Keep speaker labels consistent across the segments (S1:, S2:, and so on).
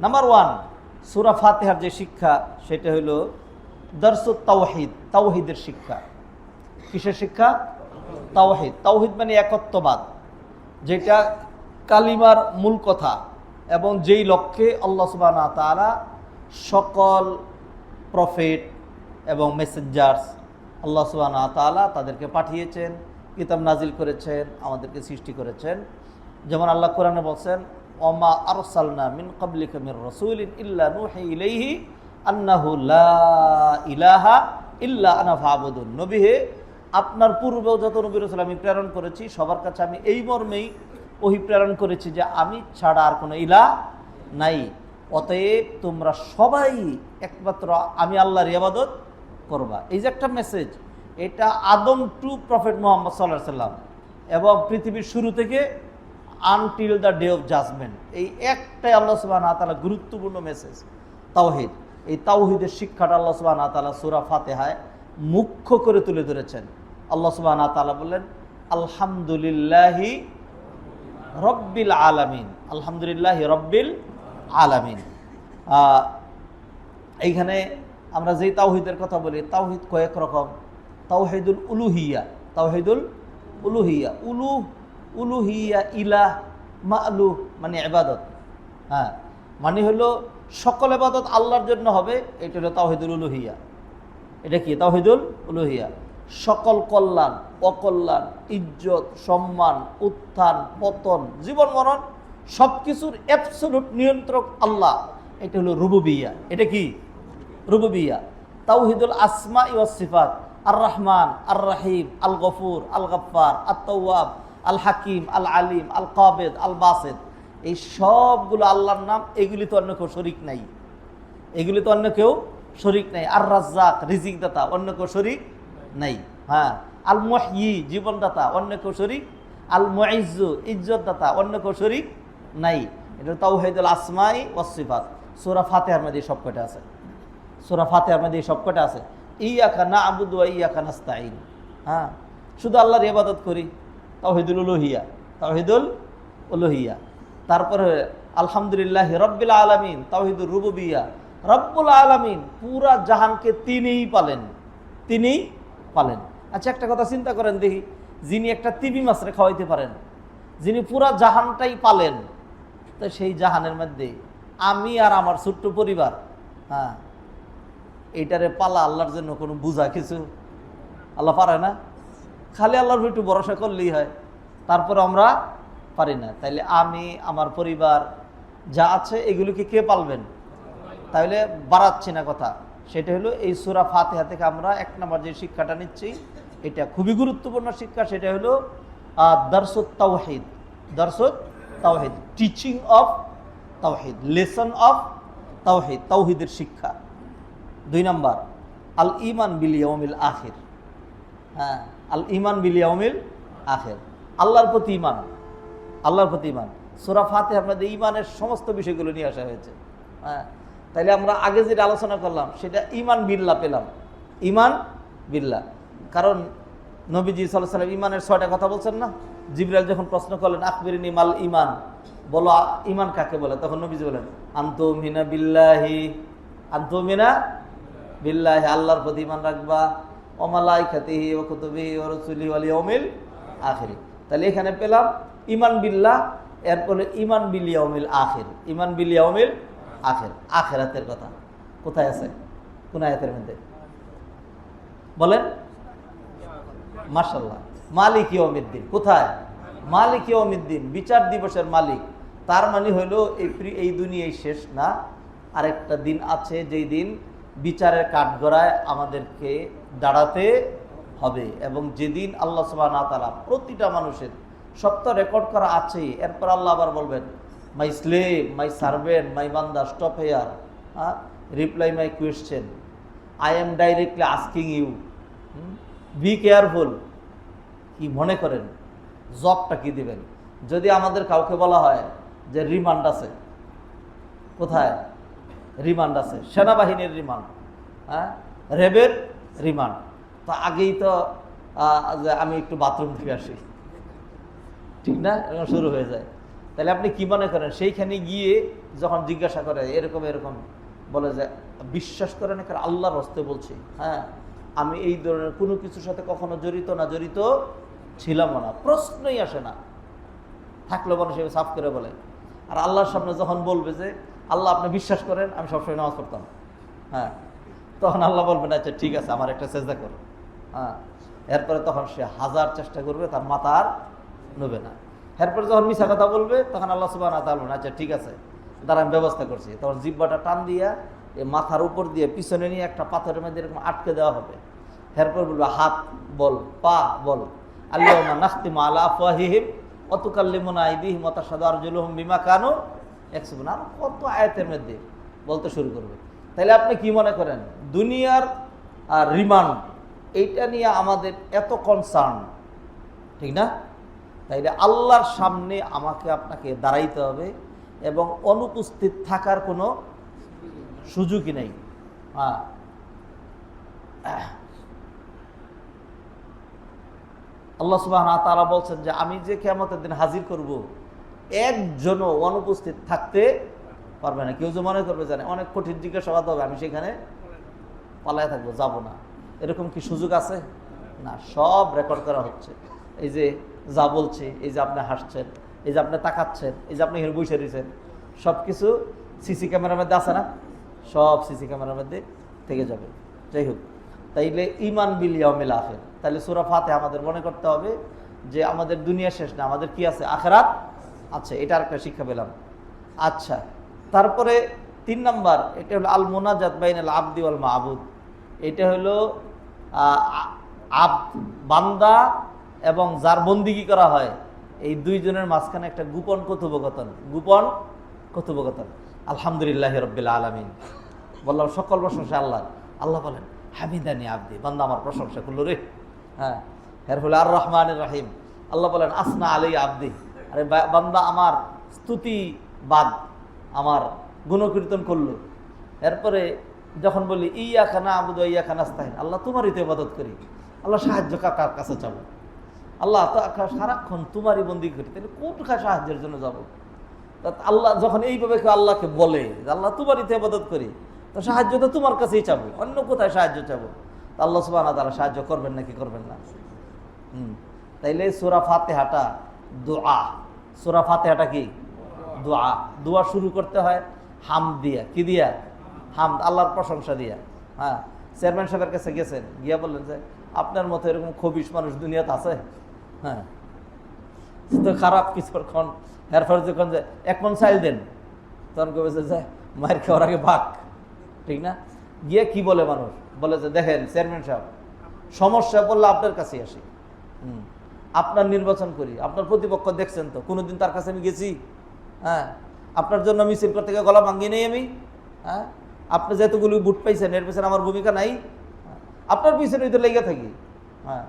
S1: Number 1, সূরা ফাতিহার যে শিক্ষা সেটা হলো দরসুত তাওহীদ, তাওহীদের শিক্ষা। কিসের শিক্ষা? তাওহীদ। তাওহীদ মানে একত্ববাদ, যেটা কালিমার মূল কথা এবং যেই লক্ষ্যে আল্লাহ সুবহানাহু ওয়া তাআলা সকল প্রফেট এবং মেসেঞ্জার্স আল্লাহ সুবহানাহু ওয়া তাআলা তাদেরকে পাঠিয়েছেন, কিতাব নাজিল করেছেন, আমাদেরকে সৃষ্টি করেছেন। যেমন আল্লাহ কোরআনে বলছেন, ওমা আরসালনা মিন ক্বাবলিকা মির রাসূলিন ইল্লা নূহি ইলাইহি আন্নাহু লা ইলাহা ইল্লা আনা ফাবুদুন। নবী হে, আপনার পূর্বেও যত নবী রাসূল আমি প্রেরণ করেছি সবার কাছে আমি এই মর্মেই ওহী প্রেরণ করেছি যে আমি ছাড়া আর কোনো ইলাহ নাই, অতএব তোমরা সবাই একমাত্র আমি আল্লাহর ইবাদত করবা। এই যে একটা মেসেজ, এটা আদম টু প্রফেট মুহাম্মদ সাল্লাল্লাহু আলাইহি সাল্লাম এবং পৃথিবীর শুরু থেকে until the day of judgement, এই একটাই আল্লাহ সুবহানাহু ওয়া তাআলা গুরুত্বপূর্ণ মেসেজ, তাওহীদ। এই তাওহীদের শিক্ষাটা আল্লাহ সুবহানাহু ওয়া তাআলা সূরা ফাতিহায় মুখ্য করে তুলে ধরেছেন। আল্লাহ সুবহানাহু ওয়া তাআলা বললেন, আলহামদুলিল্লাহি রব্বিল আলামিন, আলহামদুলিল্লাহি রব্বিল আলামিন। এইখানে আমরা যেই তাওহীদের কথা বলি, তাওহীদ কয়েক রকম। তাওহীদুল উলুহিয়া, তাওহীদুল উলুহিয়া, উলুহিয়া ইলাহ মা'লুহ মানে ইবাদত। মানে হলো সকল ইবাদত আল্লাহর জন্য হবে, এটা হলো তাওহীদুল উলুহিয়া। এটা কি? তাওহীদুল উলুহিয়া। সকল কল্যাণ, অকল্যাণ, ইজ্জত, সম্মান, উত্থান, পতন, জীবন মরণ সব কিছুর অ্যাবসলিউট নিয়ন্ত্রক আল্লাহ, এটা হলো রুবুবিয়া। এটা কি? রুবুবিয়া। তাওহীদুল আসমা ওয়াস সিফাত, আর রহমান, আর রহিম, আল গফুর, আল গফফার, আত তাওয়াব, আল হাকিম, আল আলিম, আল কাবিদ, আল বাসিত, এই সবগুলো আল্লাহর নাম। এগুলি তো অন্য কেউ শরীক নাই, এগুলি তো অন্য কেউ শরীক নাই। আর রাজ্জাক, রিজিক দাতা, অন্য কেউ শরীক নাই। আল মুহয়ি, জীবনদাতা, অন্য কেউ শরীক। আল মুইজ্জু, ইজ্জত দাতা, অন্য কেউ শরীক নাই। এটা তাওহীদুল আসমাই ওয়াস সিফাত। সূরা ফাতিহার মধ্যে সব কয়টা আছে, সূরা ফাতিহার মধ্যে সব কয়টা আছে। ইয়াকা না'বুদু ওয়া ইয়াকা নাস্তাঈন, শুধু আল্লাহর ইবাদত করি, তাওহীদুল উলুহিয়া, তাওহীদুল উলুহিয়া। তারপরে আলহামদুলিল্লাহি রব্বিল আলামিন, তাওহীদুর রুবুবিয়া। রব্বুল আলামিন, পুরা জাহানকে তিনিই পালেন, তিনিই পালেন। আচ্ছা, একটা কথা চিন্তা করেন দেখি, যিনি একটা তিমি মাছরে খাওয়াইতে পারেন, যিনি পুরা জাহানটাই পালেন, তো সেই জাহানের মধ্যে আমি আর আমার ছোট্ট পরিবার, এইটারে পালা আল্লাহর জন্য কোনো বুঝা কিছু আল্লাহ পারে না? খালি আল্লাহর উপর একটু ভরসা করলেই হয়, তারপর আমরা পারি না। তাইলে আমি, আমার পরিবার যা আছে এগুলোকে কে পালবেন? তাহলে বাড়াচ্ছি না কথা, সেটা হলো এই সূরা ফাতিহা থেকে আমরা 1 নম্বর যে শিক্ষাটা নিচ্ছি, এটা খুবই গুরুত্বপূর্ণ শিক্ষা। সেটা হলো দরসুত তাওহীদ, দরসুত তাওহীদ, teaching of Tawhid, lesson of তাওহীদ, তাওহীদের শিক্ষা। 2 নম্বর আল ঈমান বিল ইয়াউমিল আখির। আল ঈমান বিল ইয়াউমিল আখির, আল্লাহর প্রতি ঈমান, আল্লাহর প্রতি ঈমান। সূরা ফাতিহার মধ্যে ঈমানের সমস্ত বিষয়গুলো নিয়ে আসা হয়েছে। তাইলে আমরা আগে যেটা আলোচনা করলাম সেটা ঈমান বিল্লাহ পেলাম, ঈমান বিল্লাহ। কারণ নবীজি সাল্লাল্লাহু আলাইহি ওয়াসাল্লাম ঈমানের 6টা কথা বলছেন না? জিবরাইল যখন প্রশ্ন করলেন, আখবিরনি মাল ঈমান, বলো ঈমান কাকে বলে, তখন নবীজি বলেন, আনতুমিনা বিল্লাহি, আনতুমিনা বিল্লাহি, আল্লাহর প্রতি ঈমান রাখবা, ওয়া মালাইকাতিহি ওয়া কুতুবিহি ওয়া রাসূলিহি ওয়াল ইয়াউমিল আখির। তাহলে এখানে পেলাম ঈমান বিল্লাহ, এরপরে ঈমান বিল ইয়াউমিল আখির, ঈমান বিল ইয়াউমিল আখির, আখিরাতের কথা কোথায় আছে? কোন আয়াতের মধ্যে বলেন? মাশাআল্লাহ, মালিক ইয়াউমিদ্দিন। কোথায়? মালিক ইয়াউমিদ্দিন, বিচার দিবসের মালিক। তার মানে হলো এই দুনিয়ায় শেষ না, আরেকটা দিন আছে যেই দিন বিচারের কাঠগড়ায় আমাদেরকে দাঁড়াতে হবে, এবং যেদিন আল্লাহ সুবহানাহু ওয়া তাআলা প্রতিটা মানুষের সব তো রেকর্ড করা আছেই। এরপর আল্লাহ আবার বলবেন, মাই স্লেভ, মাই সার্ভেন্ট, মাই বান্দা, stop here, reply my question, I am directly asking you, be careful. কি মনে করেন জবটা কি দিবেন? যদি আমাদের কাউকে বলা হয় যে রিমান্ড আছে, কোথায় রিমান্ড আছে? সেনাবাহিনীর রিমান্ড, রেবের রিমান্ড, তো আগেই তো আমি একটু বাথরুম থেকে আসি, ঠিক না, এরকম শুরু হয়ে যায়। তাহলে আপনি কি মনে করেন সেইখানে গিয়ে যখন জিজ্ঞাসা করে এরকম এরকম বলে যে বিশ্বাস করেন এখানে আল্লাহর হস্তে বলছি, হ্যাঁ আমি এই ধরনের কোনো কিছুর সাথে কখনো জড়িত ছিলাম না, প্রশ্নই আসে না, থাকলে মানুষ সাফ করে বলে। আর আল্লাহর সামনে যখন বলবে যে আল্লাহ আপনি বিশ্বাস করেন আমি সবসময় নামাজ পড়তাম, হ্যাঁ তখন আল্লাহ বলবেন আচ্ছা ঠিক আছে আমার একটা সেজদা করো, হ্যাঁ এরপরে তখন সে হাজার চেষ্টা করবে তার মাথা আর নেবে না। এরপরে যখন মিছা কথা বলবে তখন আল্লাহ সুবহানাহু ওয়া তাআলা বলবেন আচ্ছা ঠিক আছে তারা আমি ব্যবস্থা করছি, তখন জিহ্বাটা টান দিয়া এই মাথার উপর দিয়ে পিছনে নিয়ে একটা পাথরের মধ্যে এরকম আটকে দেওয়া হবে। এরপর বলবে হাত বল, পা বল, আল্লাহুম্মা নাখতিমু আলা আফওয়াহিহিম ওয়া তুকাল্লিমুনা আইদিহিম ওয়া তাশহাদু আরজুলুহুম বিমা কানু ইয়াকসিবুন। আর কত আয়াতের মধ্যে বলতে শুরু করবে। তাহলে আপনি কি মনে করেন দুনিয়ার রিমান্ড এইটা নিয়ে আমাদের এত কনসার্ন, ঠিক না? তাইলে আল্লাহর সামনে আমাকে আপনাকে দাঁড়াইতে হবে এবং অনুপস্থিত থাকার কোনো সুযোগই নেই। হ্যাঁ আল্লাহ সুবহানাহু ওয়া তাআলা বলছেন যে আমি যে কিয়ামতের দিন হাজির করব একজনও অনুপস্থিত থাকতে পারবে না। কেউ যে মনে করবে জানে অনেক কঠিন জিজ্ঞাসাবাদ হবে আমি সেখানে পালায় থাকবো, যাব না, এরকম কি সুযোগ আছে? না, সব রেকর্ড করা হচ্ছে। এই যে যা বলছে, এই যে আপনি হাসছেন, এই যে আপনি তাকাচ্ছেন, এই যে আপনি এখানে বসে রয়েছেন, সব কিছু সিসি ক্যামেরার মধ্যে আছে না? সব সিসি ক্যামেরার মধ্যে থেকে যাবে। যাই হোক, তাইলে ঈমান বিল ইয়াউমিল আখির, তাহলে সূরা ফাতিহা আমাদের মনে করতে হবে যে আমাদের দুনিয়া শেষ না, আমাদের কি আছে? আখিরাত আছে। এটা আরেকটা শিক্ষা পেলাম। আচ্ছা, তারপরে 3 নাম্বার, এটা হলো আল মুনাজাত বাইনাল আবদি ওয়াল মাবুদ। এটা হলো বান্দা এবং যার বন্দিগি করা হয় এই দুইজনের মাঝখানে একটা গোপন কথোপকথন। আলহামদুলিল্লাহি রাব্বিল আলামিন, বললাম সকল প্রশংসা আল্লাহ। আল্লাহ বলেন হামিদানি আবদি, বান্দা আমার প্রশংসা করলো রে। হ্যাঁ, এর হলো আর রহমানির রহিম, আল্লাহ বলেন আসনা আলাই আবদি, আরে বান্দা আমার স্তুতিবাদ, আমার গুণকীর্তন করলো। এরপরে যখন বলি ইয়াকা না'বুদু ওয়া ইয়াকা নাস্তাইন, আল্লাহ তোমারই তো ইবাদত করি, আল্লাহ সাহায্য কার কাছে চাবো? আল্লাহ তো সারাক্ষণ তোমারই বন্দি করি, তাহলে কোনখানে সাহায্যের জন্য যাব? আল্লাহ যখন এইভাবে কেউ আল্লাহকে বলে আল্লাহ তোমারই তো ইবাদত করি, তো সাহায্য তো তোমার কাছেই চাবো, অন্য কোথায় সাহায্য চাবো? আল্লাহ সুবহানাহু ওয়া তাআলা সাহায্য করবেন নাকি করবেন না? তাইলে সূরা ফাতিহাটা দোয়া। সূরা ফাতিহাটা কি? দোয়া। দোয়া শুরু করতে হয় হামদ দিয়া। কি দিয়া? হামদ, আল্লাহর প্রশংসা দিয়া। হ্যাঁ, চেয়ারম্যান সাহেবের কাছে গেছেন, গিয়া বললেন যে আপনার মতো এরকম খবিশ মানুষ দুনিয়াতে আছে? হ্যাঁ, তো খারাপ কিছুক্ষণ এরপর যখন যে 1 মণ চাইল দেন, তখন কবেছে যে মায়ের খাওয়ার আগে ভাগ, ঠিক না? গিয়ে কি বলে মানুষ? বলে যে দেখেন চেয়ারম্যান সাহেব, সমস্যা পড়লে আপনার কাছে আসি, আপনার নির্বাচন করি, আপনার প্রতিপক্ষ দেখছেন তো, কোনোদিন তার কাছে আমি গেছি? হ্যাঁ, আপনার জন্য মিছিল করতে গিয়ে গলা ভাঙিয়ে নেই আমি? হ্যাঁ, আপনি যেতগুলো বুট পাইছেন এর পেছনে আমার ভূমিকা নাই? আপনার পিছনে তো লেগে থাকি। হ্যাঁ,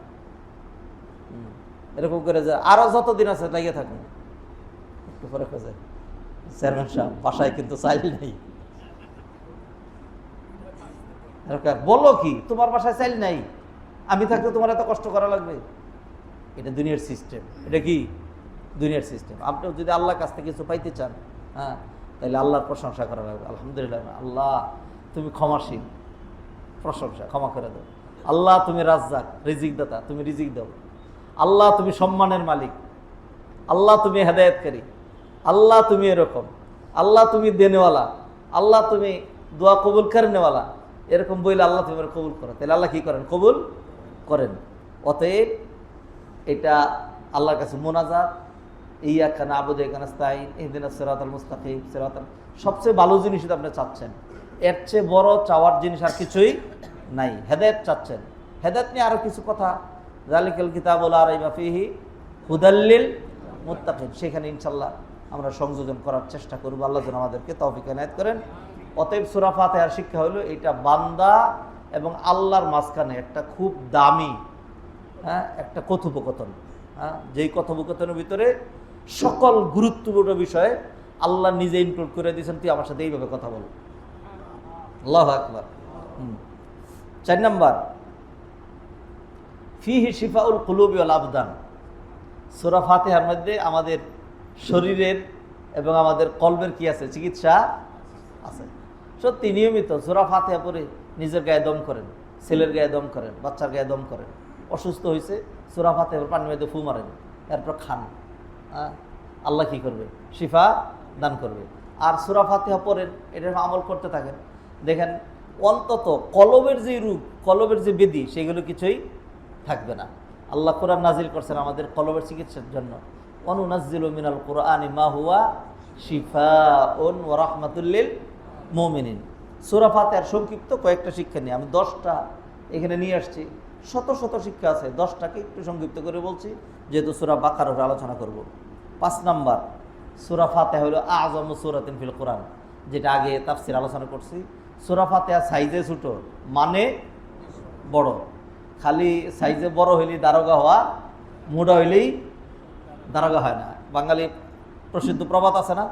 S1: এরকম করে যে আরো যতদিন আছে লেগে থাকুন। একটু পরে খোঁজে চেয়ারম্যান সাহেব বাসায় কিন্তু চাইল নেই। বলো কি তোমার বাসায় চাইল নাই, আমি থাকতে তোমার এত কষ্ট করা লাগবে? এটা দুনিয়ার সিস্টেম। এটা কি? দুনিয়ার সিস্টেম। আপনি যদি আল্লাহর কাছ থেকে কিছু পাইতে চান, হ্যাঁ, তাহলে আল্লাহর প্রশংসা করা লাগবে। আলহামদুলিল্লাহ, আল্লাহ তুমি ক্ষমাশীল, প্রশংসা, ক্ষমা করে দাও। আল্লাহ তুমি রাজ্জাক, রিজিক দাতা, তুমি রিজিক দাও। আল্লাহ তুমি সম্মানের মালিক, আল্লাহ তুমি হেদায়েতকারী, আল্লাহ তুমি এরকম, আল্লাহ তুমি দেনেওয়ালা, আল্লাহ তুমি দোয়া কবুল করেনেওয়ালা। এরকম বইলে আল্লাহ তুমি কবুল করো, তাহলে আল্লাহ কি করেন? কবুল করেন। অতএব এটা আল্লাহর কাছে মোনাজাত, ইয়াকা না'বুদু ওয়া ইয়াকা নাস্তাইন, ইহদিনাস সিরাতাল মুস্তাকিম, সিরাতাল, সবচেয়ে ভালো জিনিস আপনি চাচ্ছেন, এর চেয়ে বড় চাওয়ার জিনিস আর কিছুই নাই। হেদায়েত চাচ্ছেন, হেদায়েত নিয়ে আরো কিছু কথা, যালিকাল কিতাবু লা রাইবা ফীহি হুদাল লিল মুত্তাকিন, সেখানে ইনশাআল্লাহ আমরা সংযোজন করার চেষ্টা করব। আল্লাহ যেন আমাদেরকে তৌফিক এনায়েত করেন। অতএব সূরা ফাতিহার শিক্ষা হলো এটা বান্দা এবং আল্লাহর মাঝখানে একটা খুব দামি, হ্যাঁ, একটা কথোপকথন। হ্যাঁ, যেই কথোপকথনের ভিতরে সকল গুরুত্বপূর্ণ বিষয়ে আল্লাহ নিজে ইনক্লুড করে দিয়েছেন, তুই আমার সাথে এইভাবে কথা বল। আল্লাহু আকবার। 4 নাম্বার, ফিহি শিফাউল কুলুবি ওয়াল আবদান। সূরা ফাতিহার মধ্যে আমাদের শরীরের এবং আমাদের কলবের কি আছে, চিকিৎসা আছে। সত্যি নিয়মিত সূরা ফাতিহা পড়ে নিজের গায়ে দম করেন, ছেলের গায়ে দম করেন, বাচ্চার গায়ে দম করেন। অসুস্থ হয়েছে সূরা ফাতিহা পানি মেয়েদের ফু মারেন, এরপর খান। আল্লাহ কি করবে, শিফা দান করবে। আর সূরা ফাতিহা পড়েন, এটা আমল করতে থাকেন, দেখেন অন্তত কলবের যে রূপ, কলবের যে বেদি, সেগুলো কিছুই থাকবে না। আল্লাহ কোরআন নাজিল করছেন আমাদের কলবের চিকিৎসার জন্য। অনুনাজ্জিলু মিনাল কুরআনি মা হুয়া শিফাউন ওয়া রাহমাতুল লিল মুমিনিন। সূরা ফাতিহার সংক্ষিপ্ত কয়েকটা শিক্ষা নিয়ে আমি 10টা এখানে নিয়ে আসছি। শত শত শিক্ষা আছে, 10টাকে একটু সংক্ষিপ্ত করে বলছি, যেহেতু সূরা বাকারার আলোচনা করব। 5 নাম্বার, সূরা ফাতিহা হলো আযমু সূরাতিন ফিল কোরআন, যেটা আগে তাফসীর আলোচনা করছি। সূরা ফাতিহা সাইজে ছোট, মানে বড়। খালি সাইজে বড় হইলেই দারোগা হওয়া, মোটা হইলেই দারোগা হয় না। বাঙালি প্রসিদ্ধ প্রবাদ আছে না,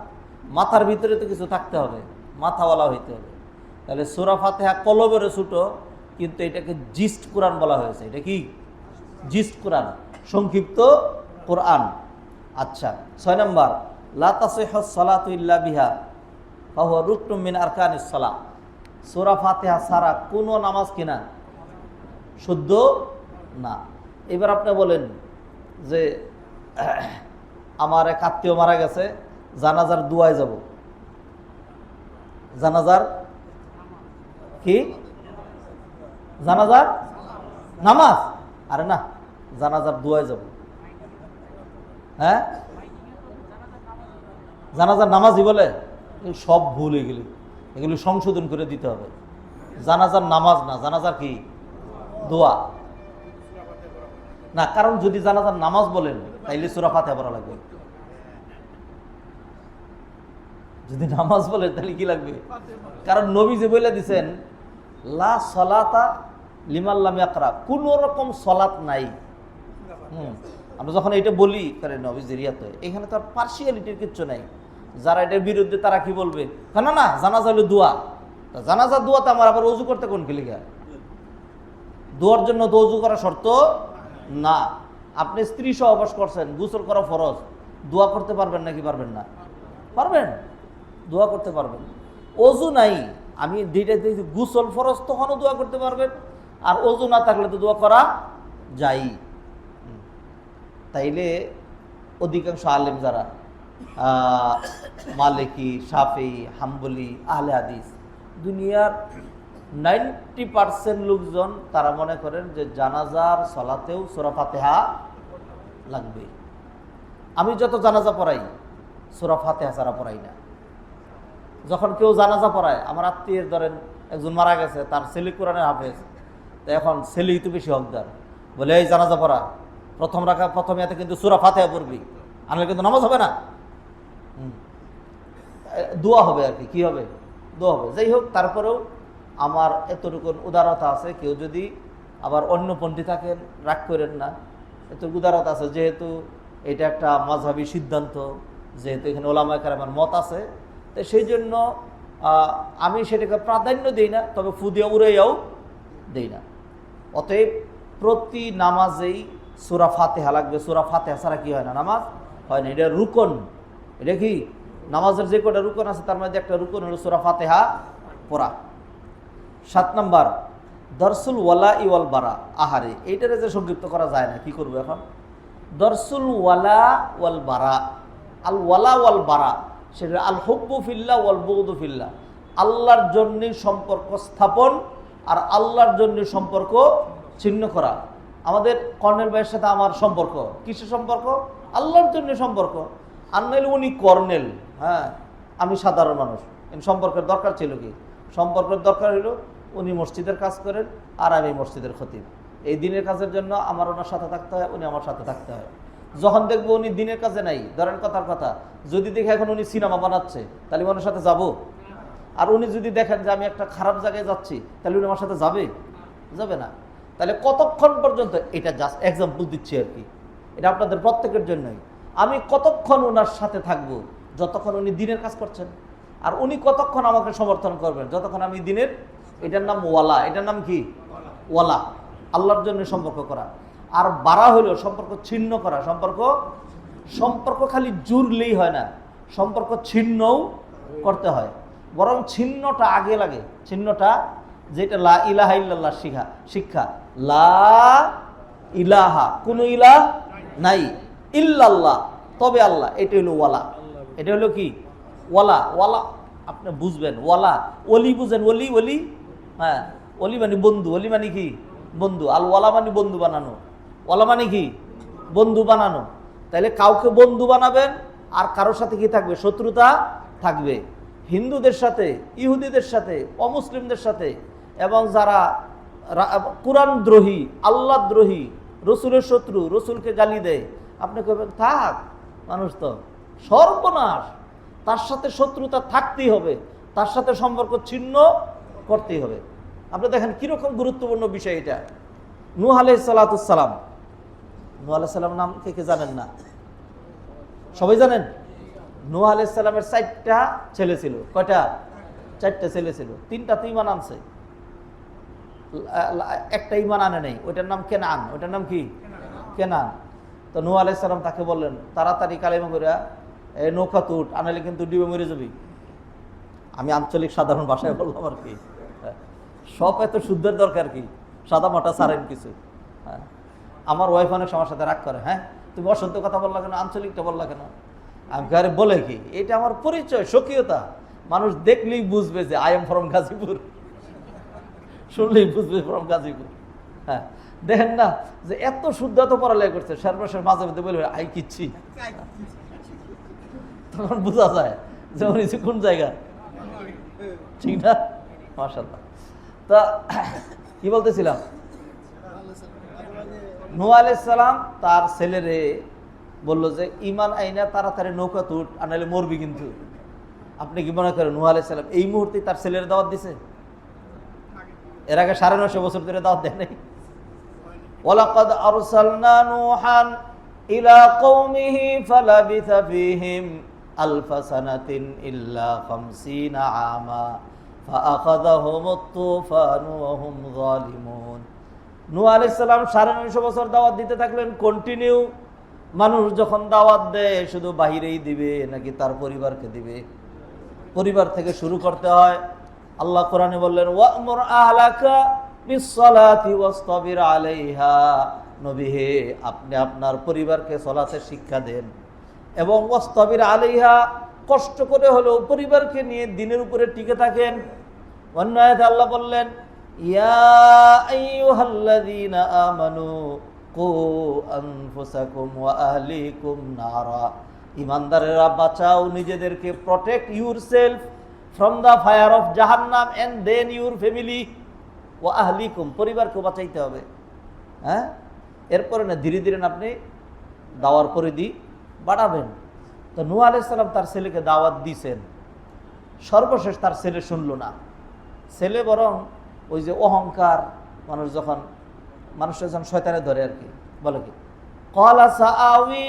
S1: মাথার ভিতরে তো কিছু থাকতে হবে, মাথাওয়ালা হইতে হবে। তাহলে সূরা ফাতিহা কলবেরও ছোট, কিন্তু এটাকে জিস্ট কোরআন বলা হয়েছে। এটা কি জিস্ট কোরআন, সংক্ষিপ্ত কোরআন। আচ্ছা, 6 নম্বর, লা তাসিহুস সালাতু ইল্লা বিহা ফাহুয়া রুকনুম মিন আরকানিস সালাহ। সূরা ফাতিহা ছাড়া কোনো নামাজ কিনা শুদ্ধ না। এবার আপনি বলেন যে আমার এক আত্মীয় মারা গেছে, জানাজার দুয়ায় যাব। জানাজার কি, জানাজার নামাজ? আরে না, জানাজার দুয়ায় যাব। হ্যাঁ, জানাজার নামাজই বলে, সব ভুল এগুলি, এগুলি সংশোধন করে দিতে হবে। জানাজার নামাজ না, জানাজার কি, দোয়া না। কারণ যদি জানাজার নামাজ বলেন তাইলে সূরা ফাতিহা পড়া লাগবে। যদি নামাজ বলেন তাহলে কি লাগবে? কারণ নবী যে বলে দিছেন লা সালাতা লিমান লাম ইয়াকরা, কোন রকম সালাত নাই। আমরা যখন এটা বলি তাহলে নবী জিরিয়াতে, এখানে তো আর পার্সিয়ালিটির কিচ্ছু নাই। যারা এটার বিরুদ্ধে তারা কি বলবে, না না জানাজা হলো দোয়া। জানাজার দোয়াতে আমার আবার ওযু করতে কোন কি লিখা? দোয়ার জন্য তো ওযু করা শর্ত না। আপনি স্ত্রী সহবাস করছেন, গোসল করা ফরজ, দোয়া করতে পারবেন নাকি পারবেন না? পারবেন, দোয়া করতে পারবেন। ওযু নাই, আমি দুইটা গোসল ফরজ, তখনও দোয়া করতে পারবেন। আর ওযু না থাকলে তো দোয়া করা যায়। তাইলে অধিকাংশ আলেম যারা মালিকি, শাফি, হাম্বলি, আহলে হাদিস, দুনিয়ার 90% লোকজন তারা মনে করেন যে জানাজার সালাতেও সূরা ফাতিহা লাগবে। আমি যত জানাজা পড়াই সূরা ফাতিহা ছাড়া পড়াই না। যখন কেউ জানাজা পড়ায়, আমার আত্মীয়ের ধরেন একজন মারা গেছে, তার ছেলে কোরআনের হাফেজ, তো এখন ছেলেই তো বেশি হকদার, বলে এই জানাজা পড়া প্রথম ইয়াতে কিন্তু সূরা ফাতিহা পড়বি, আনলে কিন্তু নামাজ হবে না, দোয়া হবে আর কি হবে, দোয়া হবে। যাই হোক, তারপরেও আমার এতটুকু উদারতা আছে, কেউ যদি আবার অন্য পন্থী থাকেন রাগ করেন না, এত উদারতা আছে, যেহেতু এটা একটা মাযহাবী সিদ্ধান্ত, যেহেতু এখানে ওলামায়ে কেরামের মত আছে, তো সেই জন্য আমি সেটাকে প্রাধান্য দিই না, তবে ফু দিয়ে উড়াইয়াও দিই না। অতএব প্রতি নামাজেই সূরা ফাতিহা লাগবে। সূরা ফাতিহা ছাড়া কি হয় না, নামাজ হয় না। এটা রুকন। এটা কি নামাজের যে কটা রুকন আছে তার মধ্যে একটা রুকন হলো সূরা ফাতিহা পড়া। 7 নম্বর, দরসুল ওয়ালা ইওয়াল বারা। আহারে, এইটারে যে সংক্ষিপ্ত করা যায় না, কি করবো এখন? দরসুল ওয়ালা ওয়াল বারা। আল ওয়ালা ওয়াল বারা, সেটা আল হুব্বু ফিল্লাহ ওয়াল বুগদু ফিল্লাহ। আল্লাহর জন্য সম্পর্ক স্থাপন আর আল্লাহর জন্য সম্পর্ক ছিন্ন করা। আমাদের কর্নেল ভাইয়ের সাথে আমার সম্পর্ক কিসের সম্পর্ক? আল্লাহর জন্য সম্পর্ক। আর নইলে উনি কর্নেল, হ্যাঁ আমি সাধারণ মানুষ, সম্পর্কের দরকার ছিল কি? সম্পর্কের দরকার হলো উনি মসজিদের কাজ করেন আর আমি মসজিদের খতিব। এই দিনের কাজের জন্য আমার ওনার সাথে থাকতে হয়, উনি আমার সাথে থাকতে হয়। যখন দেখবো উনি দিনের কাজে নাই, ধরেন কথার কথা, যদি দেখে এখন উনি সিনেমা বানাচ্ছে, তাহলে ওনার সাথে যাব? আর উনি যদি দেখেন যে আমি একটা খারাপ জায়গায় যাচ্ছি, তাহলে উনি আমার সাথে যাবে? যাবে না। তাহলে কতক্ষণ পর্যন্ত, এটা জাস্ট এক্সাম্পল দিচ্ছি আর কি, এটা আপনাদের প্রত্যেকের জন্যই। আমি কতক্ষণ ওনার সাথে থাকবো? যতক্ষণ উনি দিনের কাজ করছেন। আর উনি কতক্ষণ আমাকে সমর্থন করবেন? যতক্ষণ আমি দিনের, এটার নাম ওয়ালা। এটার নাম কি? ওয়ালা, আল্লাহর জন্য সম্পর্ক করা। আর বারা হলো সম্পর্ক ছিন্ন করা। সম্পর্ক খালি জুড়লেই হয় না, সম্পর্ক ছিন্নও করতে হয়, বরং ছিন্নটা আগে লাগে। ছিন্নটা যেটা লা ইলাহা ইল্লাল্লাহ শিক্ষা, লা ইলাহা, কোনো ইলাহ নাই, ইল্লাল্লাহ তবে আল্লাহ, এটা হলো ওয়ালা। এটা হলো কি ওয়ালা? ওয়ালা আপনি বুঝবেন, ওয়ালা ওলি বুঝেন, ওলি ওলি, হ্যাঁ ওলি মানে বন্ধু, ওলি মানে কি বন্ধু, আল ওয়ালা মানে বন্ধু বানানো, ওয়ালা মানে কি বন্ধু বানানো। তাইলে কাউকে বন্ধু বানাবেন আর কারোর সাথে কি থাকবে? শত্রুতা থাকবে। হিন্দুদের সাথে, ইহুদিদের সাথে, অমুসলিমদের সাথে, এবং যারা কুরআন দ্রোহী, আল্লাহ দ্রোহী, রসুলের শত্রু, রসুলকে গালি দেয়, আপনি কবেন থাক, মানুষ তো সর্বনাশ, তার সাথে শত্রুতা থাকতেই হবে, তার সাথে সম্পর্ক ছিন্ন করতেই হবে। আপনি দেখেন কিরকম গুরুত্বপূর্ণ বিষয় এটা। নূহ আলাইহিস সালাম, নূহ আলাইহিস সালাম নাম কে জানেন না? সবাই জানেন? নূহ আলাইহিস সালামের 4টা ছেলে ছিল। কয়টা? 4টা ছেলে ছিল। 3টা তো ঈমান আনছে, একটা ঈমান আনে নাই, ওইটার নাম কেনান। ওইটার নাম কি? কেনান। তো নূহ আলাইহিস সালাম তাকে বললেন, তাড়াতাড়ি কালেমা কইরা এই নৌকা তুট, আনালে কিন্তু ডুবে মরে যাবি। আমি আঞ্চলিক সাধারণ ভাষায় বললাম আর কি। সব এত শুদ্ধের দরকার কি? সাদা মাটা সারেন কিছু। হ্যাঁ, আমার ওয়াইফ অনেক সময় সাথে রাগ করে, হ্যাঁ তুমি অশুদ্ধ কথা বললা কেন, আঞ্চলিকটা বললা কেন? আমি ঘরে বলে কি, এটা আমার পরিচয়, স্বকীয়তা, মানুষ দেখলেই বুঝবে যে আই এম ফ্রম গাজীপুর, শুনলেই বুঝবে ফ্রম গাজীপুর। হ্যাঁ, দেখেন না যে এত শুদ্ধ, এত পড়ালেখা করছে, সর্বশেষ মাঝে মধ্যে বলবে আই কিচ্ছি, তখন বোঝা যায় যে উনি কোন জায়গা, ঠিক না? মাশাআল্লাহ। তা কি বলতেছিলাম? নূহ আলাইহিস সালাম তার ছেলেরে বলল যে ঈমান আইনা তাড়াতাড়ি নৌকা তুট, আনালে মরবি কিন্তু। আপনি কি মনে করেন নূহ আলাইহিস সালাম এই মুহূর্তে তার ছেলের দাওয়াত দিছে? এর আগে 950 বছর ধরে দাওয়াত দেয় নাই? ওয়ালাকাদ আরসালনা নূহান ইলা কওমিহি ফালাবিথা ফীহিম আলফা সানাতিন ইল্লা 50 আমা ফাআখাযাহুমুত তুফানু ওয়া হুম যালিমুন। নূহ আলাইহিস সালাম 950 বছর দাওয়াত দিতে থাকলেন কন্টিনিউ। মানুষ যখন দাওয়াত দেয় শুধু বাহিরেই দিবে নাকি তার পরিবারকে দিবে? পরিবার থেকে শুরু করতে হয়। আল্লাহ কোরআনে বললেন ওয়া'মুর আহলাকা বিস-সালাতি ওয়াসতাবির আলাইহা, নবী হে আপনি আপনার পরিবারকে সালাতের শিক্ষা দেন এবং ওয়াসতাবির আলাইহা, কষ্ট করে হলেও পরিবারকে নিয়ে দিনের উপরে টিকে থাকেন। অন্য আয়াতে আল্লাহ বললেন ইয়া আইয়ুহাল্লাযীনা আমানু কু আনফুসাকুম ওয়া আহলিকুম নারা, ঈমানদারেরা বাঁচাও নিজেদেরকে, protect yourself from the fire of জাহান্নাম এন্ড দেন ইউর ফ্যামিলি ওয়া আহলিকুম, পরিবারকে বাঁচাইতে হবে। হ্যাঁ, এরপরে না ধীরে ধীরে আপনি দাওয়ার পরিধি বাড়াবেন। তো নূহ আলাইহিস সালাম তার ছেলেকে দাওয়াত দিয়েছেন, সর্বশেষ তার ছেলে শুনলো না। ছেলে বরং ওই যে অহংকার, মানুষের যখন শয়তানে ধরে আর কি, বলে কি ক্বালা সাআওয়ি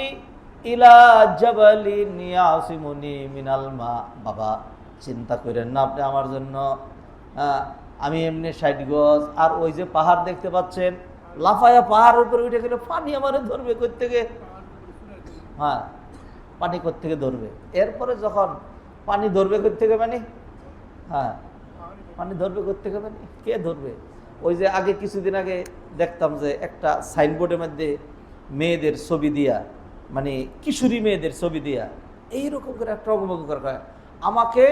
S1: ইলা জাবালিন ইয়াসিমুনি মিনাল মা, বাবা চিন্তা করেন না আপনি আমার জন্য, আমি এমনি 60 গজ, আর ওই যে পাহাড় দেখতে পাচ্ছেন, লাফায়া পাহাড়ের উপরে উঠে গেলে পানি আমারে ধরবে কোত্থেকে? হ্যাঁ, পানি কোত্থেকে ধরবে? এরপরে যখন পানি ধরবে কোত্থেকে মানে, হ্যাঁ পানি ধরবে কোত্থেকে মানে, কে ধরবে? ওই যে আগে কিছুদিন আগে দেখতাম যে একটা সাইনবোর্ডের মধ্যে মেয়েদের ছবি দিয়া, মানে কিশোরী মেয়েদের ছবি দিয়া এইরকম করে একটা অঙ্গভঙ্গ করা হয়, আমাকে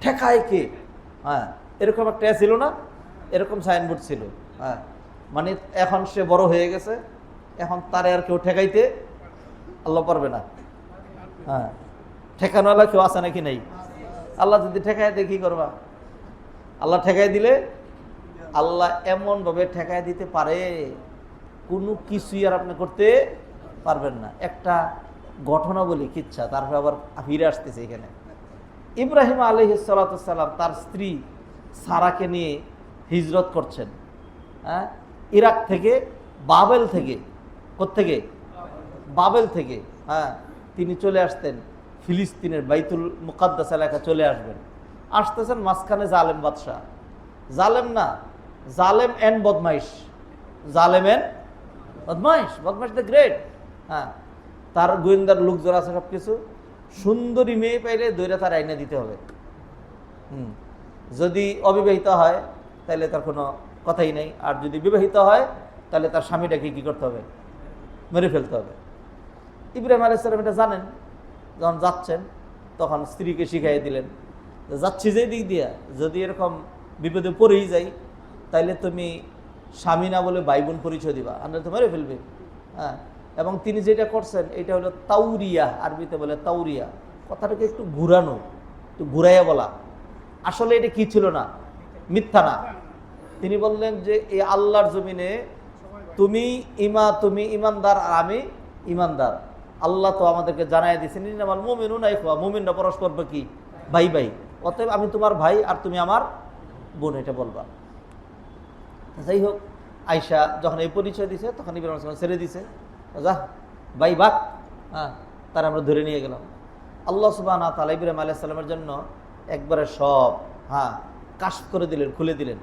S1: ঠেকায় কে? হ্যাঁ, এরকম একটা ছিল না, এরকম সাইনবোর্ড ছিল। হ্যাঁ, মানে এখন সে বড় হয়ে গেছে, এখন তারে আর কেউ ঠেকাইতে আল্লাহ পারবে না। হ্যাঁ, ঠেকানোওয়ালা কেউ আছে নাকি? নেই। আল্লাহ যদি ঠেকায় দিয়ে কি করবা? আল্লাহ ঠেকাই দিলে, আল্লাহ এমনভাবে ঠেকায় দিতে পারে কোনো কিছুই আর আপনি করতে পারবেন না। একটা ঘটনা বলি, কিচ্ছা, তারপরে আবার ফিরে আসতেছে এখানে। ইব্রাহিম আলাইহিস সালাতু ওয়াস সালাম তার স্ত্রী সারাকে নিয়ে হিজরত করছেন, হ্যাঁ, ইরাক থেকে, বাবেল থেকে। কোত্থেকে? বাবেল থেকে। হ্যাঁ, তিনি চলে আসতেন ফিলিস্তিনের বাইতুল মুকাদ্দাস এলাকা চলে আসবেন। আসতেছেন, মাঝখানে জালেম বাদশাহ, জালেম না, জালেম এন্ড বদমাইশ, জালেম এন্ড বদমাইশ, বদমাইশ দ্য গ্রেট। হ্যাঁ, তার গোয়েন্দার লোকজন আছে সব কিছু। সুন্দরী মেয়ে পাইলে দৈরা তার আইনা দিতে হবে। যদি অবিবাহিত হয় তাহলে তার কোনো কথাই নেই, আর যদি বিবাহিত হয় তাহলে তার স্বামীটাকে কি করতে হবে? মেরে ফেলতে হবে। ইব্রাহিম আলাইহিস সালাম এটা জানেন, যখন যাচ্ছেন তখন স্ত্রীকে শিখাই দিলেন, যাচ্ছি যে দিক দিয়া যদি এরকম বিপদে পড়েই যাই তাইলে তুমি স্বামী না বলে ভাই বোন পরিচয় দিবা, আমরা তো মেরে ফেলবে। হ্যাঁ, এবং তিনি যেটা করছেন এটা হলো তাউরিয়া, আরবিতে বলে তাউরিয়া, কথাটাকে একটু ঘুরানো, একটু ঘুরাইয়া বলা। আসলে এটা কি ছিল না, মিথ্যা না। তিনি বললেন যে এই আল্লাহর জমিনে তুমি ইমানদার আর আমি ইমানদার। আল্লাহ তো আমাদেরকে জানাই দিয়েছেন ইন্নামাল মুমিনুনা ইখওয়া, মুমিনরা পরস্পর কি ভাই ভাই, অতএব আমি তোমার ভাই আর তুমি আমার বোন, এটা বলবা। যাই হোক, আয়েশা যখন এই পরিচয় দিছে তখন ইব্রাহিম আলাইহিস সালাম ছেড়ে দিছে, যা ভাই বাক। হ্যাঁ, তার আমরা ধরে নিয়ে গেলাম। আল্লাহ সুবহানাহু ওয়া তাআলা ইব্রাহিম আলাইহিস সালামের জন্য একবারে সব কাশফ করে দিলেন, খুলে দিলেন।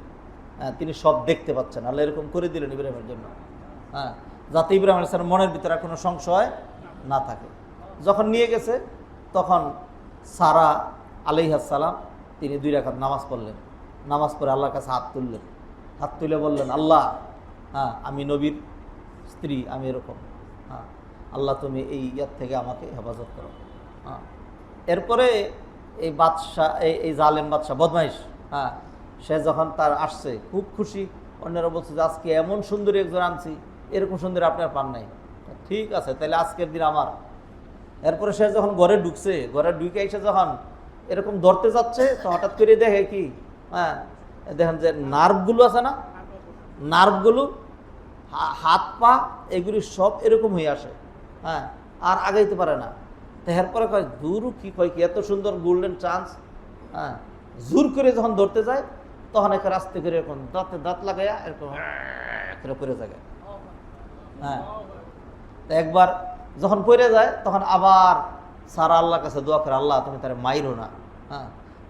S1: তিনি সব দেখতে পাচ্ছেন, আল্লাহ এরকম করে দিলেন ইব্রাহিমের জন্য, যাতে ইব্রাহিম আলাইহিস সালামের মনের ভিতরে কোনো সংশয় না থাকে। যখন নিয়ে গেছে তখন সারা আলাইহিস সালাম তিনি 2 রাকাত নামাজ পড়লেন। নামাজ পড়ে আল্লাহর কাছে হাত তুললেন, হাত তুলে বললেন, আল্লাহ, আমি নবীর স্ত্রী, আমি এরকম, আল্লাহ তুমি এই ইয়ার থেকে আমাকে হেফাজত করো। এরপরে এই বাদশাহ, এই জালেম বাদশাহ, বদমাইশ, সে যখন তার আসছে খুব খুশি, অন্যরা বলছে যে আজকে এমন সুন্দরী একজন আনছি, এরকম সুন্দরী আপনার পান নাই, ঠিক আছে তাহলে আজকের দিন আমার। এরপরে সে যখন ঘরে ঢুকছে, ঘরে ঢুকে এসে যখন এরকম ধরতে যাচ্ছে তো হঠাৎ করে দেখে কি, দেখেন যে নার্ভগুলো আছে না, নার্ভগুলো, হাত পা এগুলি সব এরকম হয়ে আসে, আর আগাইতে পারে না। তো এরপরে কয় দূর কি কয় কি এত সুন্দর গোল্ডেন চান্স, জোর করে যখন ধরতে যায় তখন একে আস্তে করে এরকম দাঁতে দাঁত লাগাইয়া এরকম করে জায়গায়। একবার যখন পড়ে যায় তখন আবার সারা আল্লাহর কাছে দোয়া করে, আল্লাহ তুমি তারে মাইরো না।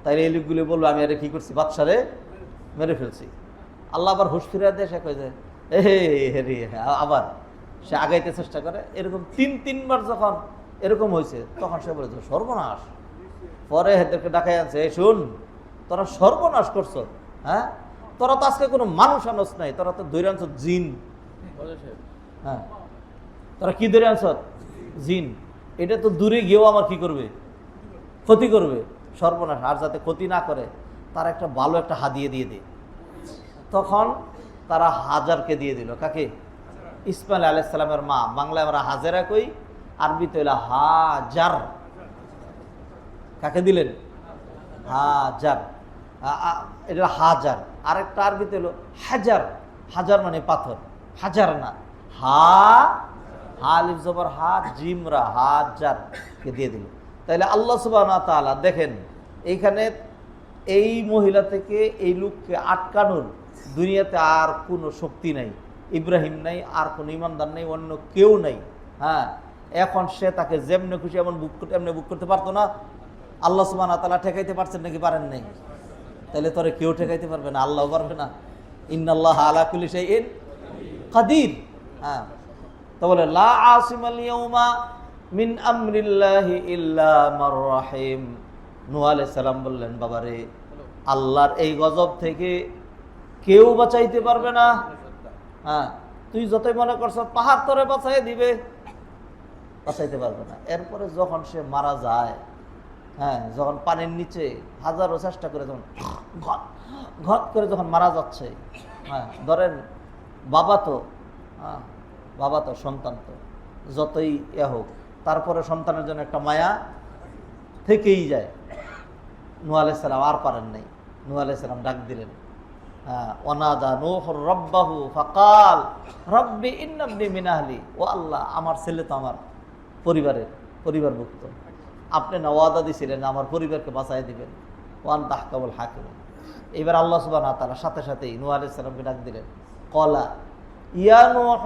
S1: তাই এই লোকগুলি বললো আমি আরে কি করছি, বাদশারে মেরে ফেলছি। আল্লাহ আবার হুশ ফিরে দেয়, সে কয়ে যে আবার সে আগাইতে চেষ্টা করে। এরকম 3-3বার যখন এরকম হয়েছে তখন সে বলে সর্বনাশ। পরে এদেরকে ডাকাই আনছে, শুন তোরা সর্বনাশ করছো, তোরা তো আজকে কোনো মানুষ আনস নাই, তোরা তো ধরে আনছ জিন। তোরা কি ধরে আনছ? জিন। এটা তো দূরে গিয়েও আমার কি করবে, ক্ষতি করবে, সর্বনাশ। আর যাতে ক্ষতি না করে তার একটা ভালো একটা হাদিয়া দিয়ে দে। তখন তারা হাজারকে দিয়ে দিল। কাকে? ইসমাইল আলাইহিস সালামের মা। বাংলায় আমরা হাজেরা কই, আরবিতে হইল হাজার। কাকে দিলেন? হাজার। এটা হাজার। আরেকটা আরবিতে হলো হাজার। হাজার মানে পাথর, হাজার না, আলিফ জবর হা, জিমরা, হাজার কে দিয়ে দিল। তাইলে আল্লাহ সুবহানাহু ওয়া তাআলা দেখেন এইখানে এই মহিলা থেকে এই লোককে আটকানোর দুনিয়াতে আর কোনো শক্তি নাই। ইব্রাহিম নাই, আর কোনো ইমানদার নেই, অন্য কেউ নাই। এখন সে তাকে যেমনে খুশি এমন বুক করতে পারতো না। আল্লাহ সুবহানাহু ওয়া তাআলা ঠেকাইতে পারছেন নাকি পারেন নাই? তাহলে তোরে কেউ ঠেকাইতে পারবে না, আল্লাহ পারবে না। ইন্নাল্লাহা আলা কুল্লি শাইইন কাদির। তো বলে লা আসিমাল ইয়াউমা মিন আমরিল্লাহি ইল্লা মার রাহিম। নূহ আলাইহিস সালাম বললেন, বাবারে আল্লাহর এই গজব থেকে কেউ বাঁচাইতে পারবে না। তুই যতই মনে করছ পাহাড় তোরে বাঁচাই দিবে, বাঁচাইতে পারবে না। এরপরে যখন সে মারা যায়, যখন পানির নিচে হাজারো চেষ্টা করে যখন ঘট করে যখন মারা যাচ্ছে, ধরেন বাবা তো সন্তান তো যতই হোক, তারপরে সন্তানের জন্য একটা মায়া থেকেই যায়। নূহ আলাইহিস সালাম আর পারেন নাই। নূহ আলাইহিস সালাম ডাক দিলেন, ওয়ানাদা নূহুর রাব্বাহু ফাকাল রাব্বি ইন্নাবনি মিন আহলি। ও আল্লাহ, আমার ছেলে তো আমার পরিবারভুক্ত, আপনি না ওয়াদা দিয়েছিলেন আমার পরিবারকে বাঁচাই দিবেন, ওয়ান তাহকামুল হাকিম। এবার আল্লাহ সুবহানাহু ওয়া তাআলা সাথে সাথেই নূহ আলাইহিস সালামকে ডাক দিলেন, কলা ইয়া নূহ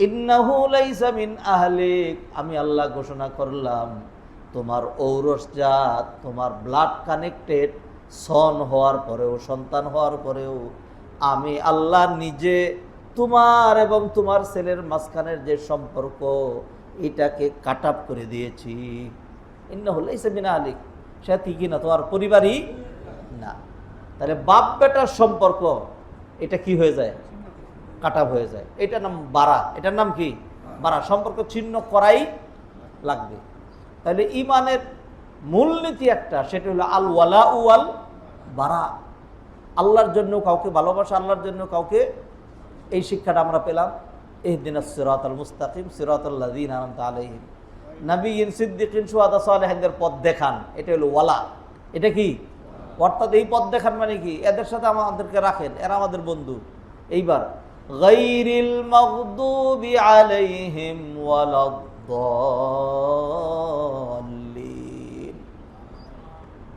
S1: ইন্নাহু লাইসা মিন আহলিক। আমি আল্লাহ ঘোষণা করলাম তোমার ঔরসজাত, তোমার ব্লাড কানেক্টেড সন হওয়ার পরেও, সন্তান হওয়ার পরেও আমি আল্লাহ নিজে তোমার এবং তোমার ছেলের মাঝখানের যে সম্পর্ক এটাকে কাট আপ করে দিয়েছি। ইন্নাহু লাইসা মিন আহলিক, সে কি না তোমার পরিবারই না। তাহলে বাপ বেটার সম্পর্ক এটা কি হয়ে যায়? কাটা হয়ে যায়। এটার নাম বারা। এটার নাম কি? বারা। সম্পর্ক ছিন্ন করাই লাগবে। তাহলে ইমানের মূলনীতি একটা, সেটা হলো আল ওয়ালা ওয়াল বারা। আল্লাহর জন্য কাউকে ভালোবাসা, আল্লাহর জন্য কাউকে, এই শিক্ষাটা আমরা পেলাম। ইহদিনাস সিরাতাল মুস্তাকিম সিরাতাল লাযিনা আনআমতা আলাইহিম। নবিয়্যিন, সিদ্দিকিন, শুহাদা, সালেহিনদের পথ দেখান, এটা হলো ওয়ালা। এটা কি? অর্থাৎ এই পথ দেখান মানে কি? এদের সাথে আমাদেরকে রাখেন, এরা আমাদের বন্ধু। এইবার গায়রিল মাগদুবি আলাইহিম ওয়ালাদ-দাল্লিন।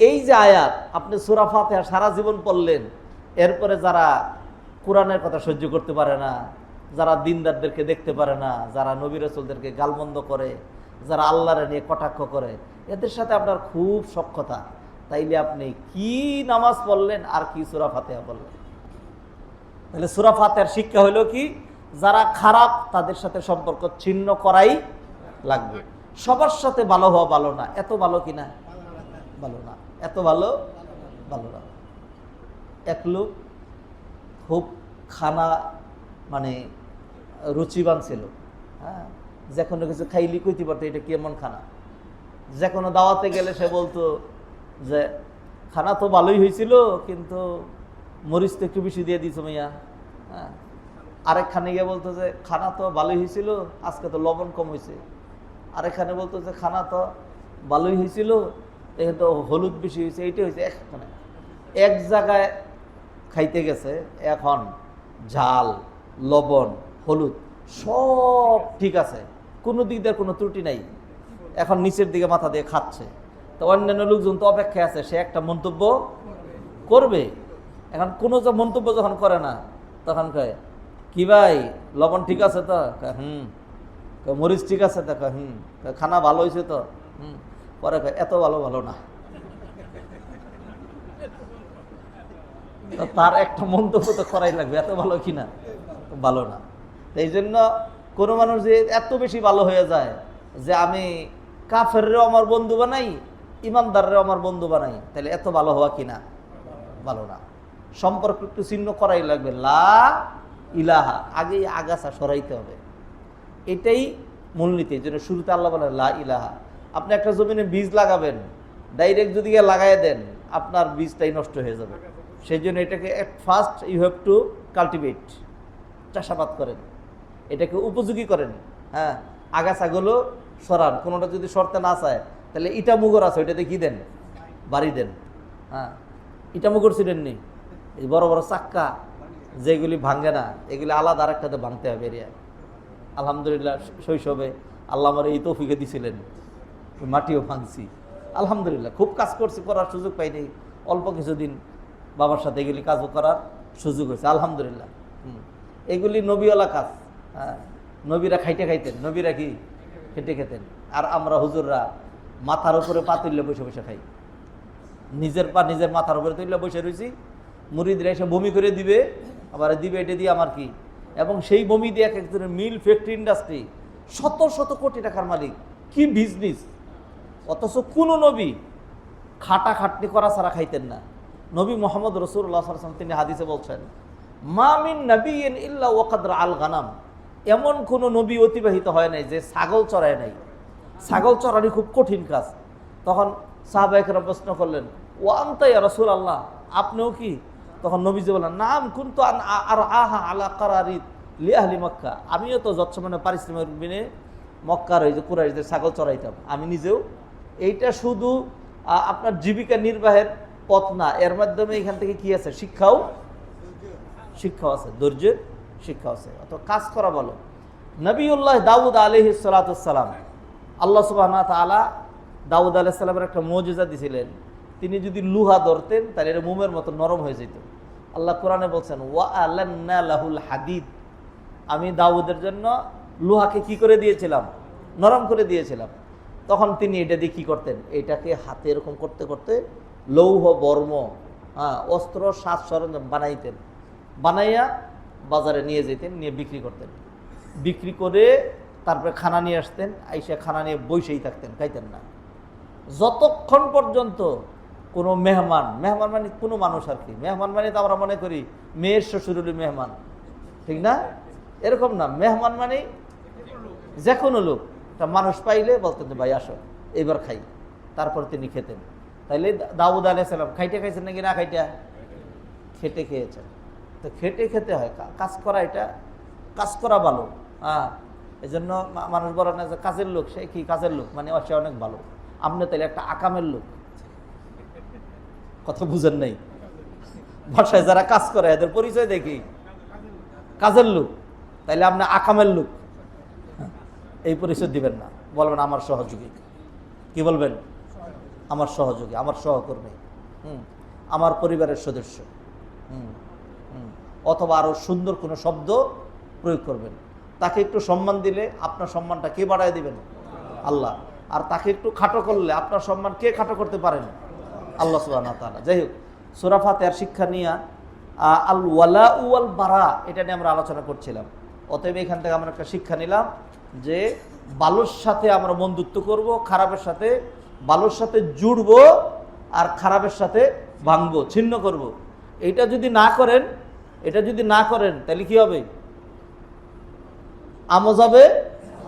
S1: এই যে আয়াত, আপনি সূরা ফাতিহা সারা জীবন পড়লেন, এরপরে যারা কোরআনের কথা সহ্য করতে পারে না, যারা দিনদারদেরকে দেখতে পারে না, যারা নবী রাসূলদেরকে গালমন্দ করে, যারা আল্লাহরে নিয়ে কটাক্ষ করে, এদের সাথে আপনার খুব সখ্যতা। তাইলে আপনি কি নামাজ পড়লেন আর কি সূরা ফাতিহা পড়লেন? তাহলে সূরা ফাতিহার শিক্ষা হলো কি? যারা খারাপ তাদের সাথে সম্পর্ক ছিন্ন করাই লাগবে। সবার সাথে ভালো হওয়া ভালো না, এত ভালো কিনা? ভালো না, এত ভালো ভালো না। এক লোক খুব খানা মানে রুচিবান ছিল, হ্যাঁ, যে কোনো কিছু খাইলি কইতে পারতো এটা কেমন খানা। যে কোনো দাওয়াতে গেলে সে বলতো যে খানা তো ভালোই হয়েছিল, কিন্তু মরিচ তো একটু বেশি দিয়ে দিয়েছো মিয়া। হ্যাঁ, আরেকখানে গিয়ে বলতো যে খানা তো ভালোই হয়েছিল, আজকে তো লবণ কম হয়েছে। আরেকখানে বলতো যে খানা তো ভালোই হয়েছিল, এখানে তো হলুদ বেশি হয়েছে, এইটাই হয়েছে। এক জায়গায় খাইতে গেছে, এখন ঝাল, লবণ, হলুদ সব ঠিক আছে, কোনো দিক দিয়ে কোনো ত্রুটি নাই। এখন নিচের দিকে মাথা দিয়ে খাচ্ছে। তো অন্যান্য লোকজন তো অপেক্ষায় আছে, সে একটা মন্তব্য করবে। এখন কোনো মন্তব্য যখন করে না, তখন কয় কি ভাই লবণ ঠিক আছে তো? হুম। মরিচ ঠিক আছে তো? হুম। খানা ভালো হয়েছে তো? হুম। পরে কয় এত ভালো ভালো না। তার একটা মন্তব্য তো করাই লাগবে, এত ভালো কিনা? ভালো না। এই জন্য কোনো মানুষ যে এত বেশি ভালো হয়ে যায় যে আমি কাফেররেও আমার বন্ধু বানাই, ইমানদাররেও আমার বন্ধু বানাই, তাহলে এত ভালো হওয়া কিনা? ভালো না। সম্পর্ক একটু ছিন্ন করাই লাগবে। লা ইলাহা, আগেই আগাছা সরাইতে হবে, এটাই মূলনীতি। এই জন্য শুরুতে আল্লাহ বলে লা ইলাহা। আপনি একটা জমিনে বীজ লাগাবেন, ডাইরেক্ট যদি লাগাই দেন আপনার বীজটাই নষ্ট হয়ে যাবে। সেই জন্য এটাকে at first you have to cultivate, চাষাবাদ করেন, এটাকে উপযোগী করেন। হ্যাঁ, আগাছাগুলো সরান। কোনোটা যদি সরতে না চায়, তাহলে ইটা মুগর আছে, ওইটাতে কি দেন? বাড়ি দেন। হ্যাঁ, ইটা মুগর ছিলেন নি, এই বড় বড় চাক্কা যেগুলি ভাঙে না, এগুলি আলাদা আরেকটাতে ভাঙতে হবে এরিয়া। আলহামদুলিল্লাহ শৈশবে আল্লাহ আমার এই তৌফিকে দিছিলেন, মাটিও ভাঙছি আলহামদুলিল্লাহ। খুব কাজ করছি, করার সুযোগ পাইনি, অল্প কিছুদিন বাবার সাথে এগুলি কাজও করার সুযোগ হয়েছে আলহামদুলিল্লাহ। এগুলি নবীওয়ালা কাজ। হ্যাঁ, নবীরা খাইতে খাইতেন, নবীরা কি খেটে খেতেন, আর আমরা হুজুররা মাথার উপরে পা তুললে বসে বসে খাই। নিজের পা নিজের মাথার উপরে তুললে বসে রয়েছি, মুরিদরা এসে বমি করে দিবে, আবার দিবে এটা দিয়ে আমার কি। এবং সেই বমি দিয়ে এক একজনের মিল, ফ্যাক্টরি, ইন্ডাস্ট্রি, শত শত কোটি টাকার মালিক, কি বিজনেস। অথচ কোনো নবী খাটাখাটনি করা ছাড়া খাইতেন না। নবী মোহাম্মদ রাসূলুল্লাহ সাল্লাল্লাহু আলাইহি ওয়াসাল্লাম তিনি হাদিসে বলছেন, মা মিন নাবিয়্যিন ইল্লা ওয়াকাদ রাআল গানাম। এমন কোন নবী অতিবাহিত হয় নাই যে ছাগল চড়ায় নাই। ছাগল চড়ানো খুব কঠিন কাজ। তখন সাহাবায়ে কেরাম প্রশ্ন করলেন, ওয়া আনতা ইয়া রাসূলুল্লাহ, আপনিও কি? তখন নবীজি বললেন, নাম কুনতু আর আহা আলা কারারিত লি আহলি মক্কা। আমিও তো যৎসমানে পারিশ্রমিক বিনে মক্কার ওই যে কুরাইশদের ছাগল চড়াইতাম, আমি নিজেও। এইটা শুধু আপনার জীবিকা নির্বাহের পথ না, এর মাধ্যমে এখান থেকে কি আছে? শিক্ষাও আছে, ধৈর্যের শিক্ষা আছে। অত কাজ করা বলো। নবিউল্লাহ দাউদ আলাইহিস সালাতুস সালাম, আল্লাহ সুবহানাহু ওয়া তাআলা দাউদ আলাইহিস সালামের একটা মুজিজা দিয়েছিলেন। তিনি যদি লুহা ধরতেন তাহলে এটা মোমের মতো নরম হয়ে যেত। আল্লাহ কোরআনে বলছেন, ওয়া আলান্না লাহুল হাদিদ, আমি দাউদের জন্য লোহাকে কি করে দিয়েছিলাম? নরম করে দিয়েছিলাম। তখন তিনি এটা দিয়ে কী করতেন? এটাকে হাতে এরকম করতে করতে লৌহ বর্ম, অস্ত্র, সাজ সরঞ্জাম বানাইতেন, বানাইয়া বাজারে নিয়ে যেতেন, নিয়ে বিক্রি করতেন। বিক্রি করে তারপরে খানা নিয়ে আসতেন, আইসা খানা নিয়ে বসেই থাকতেন, খাইতেন না। যতক্ষণ পর্যন্ত কোনো মেহমান, মেহমান মানে কোনো মানুষ আর কি, মেহমান মানে তো আমরা মনে করি মেয়ের শ্বশুরুলি মেহমান, ঠিক না? এরকম না, মেহমান মানে যে কোনো লোক, একটা মানুষ পাইলে বলতেন ভাই আসো এবার খাই, তারপর তিনি খেতেন। তাইলে দাউদ আলাইহিস সালাম খাইতে খাইছেন নাকি না খাইটা? খেটে খেয়েছেন। তো খেটে খেতে হয়, কাজ করা, এটা কাজ করা ভালো। হ্যাঁ, এই জন্য মানুষ বলে না যে কাজের লোক, সে কি কাজের লোক মানে সে অনেক ভালো। আপনি তাহলে একটা আকামের লোক, কথা বুঝেন নাই? বাসায় যারা কাজ করে এদের পরিচয় দেখি কাজের লোক, তাইলে আপনি আকামের লোক, এই পরিচয় দিবেন না, বলবেন আমার সহযোগী। কি বলবেন? আমার সহযোগী, আমার সহকর্মী, আমার পরিবারের সদস্য, অথবা আরো সুন্দর কোনো শব্দ প্রয়োগ করবেন। তাকে একটু সম্মান দিলে আপনার সম্মানটা কে বাড়ায় দিবেন? আল্লাহ। আর তাকে একটু খাটো করলে আপনার সম্মান কে খাটো করতে পারেন? আল্লাহ সুবহানাহু ওয়া তাআলা। যাই হোক, সূরা ফাতিহার শিক্ষা নিয়ে আল ওয়ালা ওয়াল বারা, এটা নিয়ে আমরা আলোচনা করছিলাম। অতএব এখান থেকে আমরা একটা শিক্ষা নিলাম যে ভালোর সাথে আমরা বন্ধুত্ব করব, খারাপের সাথে, ভালোর সাথে জুড়বো আর খারাপের সাথে ভাঙবো, ছিন্ন করব। এটা যদি না করেন, এটা যদি না করেন তাহলে কি হবে? আমও যাবে,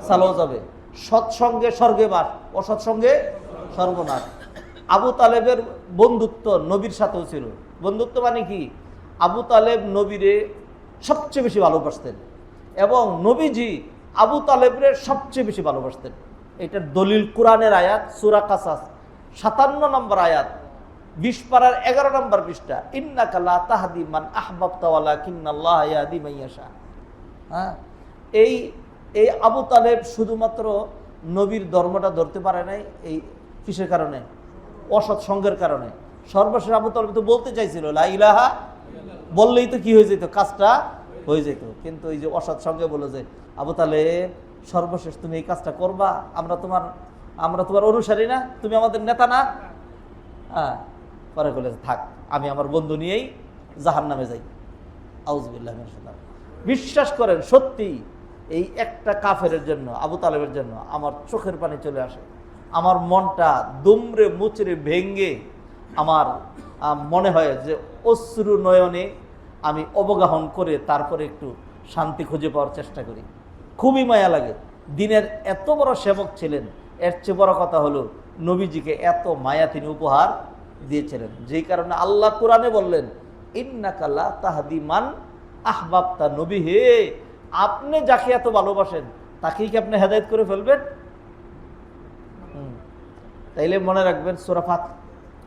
S1: সালাও যাবে। সৎসঙ্গে স্বর্গে বাস, অসৎসঙ্গে সর্বনাশ। আবু তালেবের বন্ধুত্ব নবীর সাথেও ছিল। বন্ধুত্ব মানে কি? আবু তালেব নবীরে সবচেয়ে বেশি ভালোবাসতেন এবং নবীজি আবু তালেবের সবচেয়ে বেশি ভালোবাসতেন। এটার দলিল কোরআনের আয়াত, সূরা কাসাস 57 নম্বর আয়াত, 20 পারার 11 নম্বর পৃষ্ঠা, ইন্নাকা লা তাহদি মান আহবাবতা ওয়ালাকিন্নাল্লাহা ইয়াহদি মান ইয়াশা। হ্যাঁ, এই আবু তালেব শুধুমাত্র নবীর ধর্মটা ধরতে পারে নাই, এই কিসের কারণে? অসৎ সঙ্গের কারণে। সর্বশেষ আবু তালেব তো বলতে চাইছিল লা ইলাহা, বললেই তো কি হয়ে যেত? কাজটা হয়ে যেত। কিন্তু এই যে অসৎ সঙ্গে বলে যে আবু তালেব সর্বশেষ তুমি এই কাজটা করবা, আমরা তোমার অনুসারী না, তুমি আমাদের নেতা না। হ্যাঁ, পরে বলে থাক, আমি আমার বন্ধু নিয়েই জাহান্নামে যাই। আউযুবিল্লাহি মিনাশ শাইতানির রাজিম। বিশ্বাস করেন, সত্যি এই একটা কাফেরের জন্য, আবু তালেবের জন্য আমার চোখের পানি চলে আসে, আমার মনটা দুমড়ে মুচড়ে ভেঙ্গে, আমার মনে হয় যে অশ্রু নয়নে আমি অবগাহন করে তারপরে একটু শান্তি খুঁজে পাওয়ার চেষ্টা করি। খুবই মায়া লাগে। দিনের এত বড় সেবক ছিলেন, এর চেয়ে বড় কথা হলো নবীজিকে এত মায়া তিনি উপহার দিয়েছিলেন, যেই কারণে আল্লাহ কোরআনে বললেন ইন্নাকা লা তাহদি মান আহবাবতা। নবী হে, আপনি যাকে এত ভালোবাসেন তাকেই কি আপনি হেদায়েত করে ফেলবেন? তাইলে মনে রাখবেন, সূরা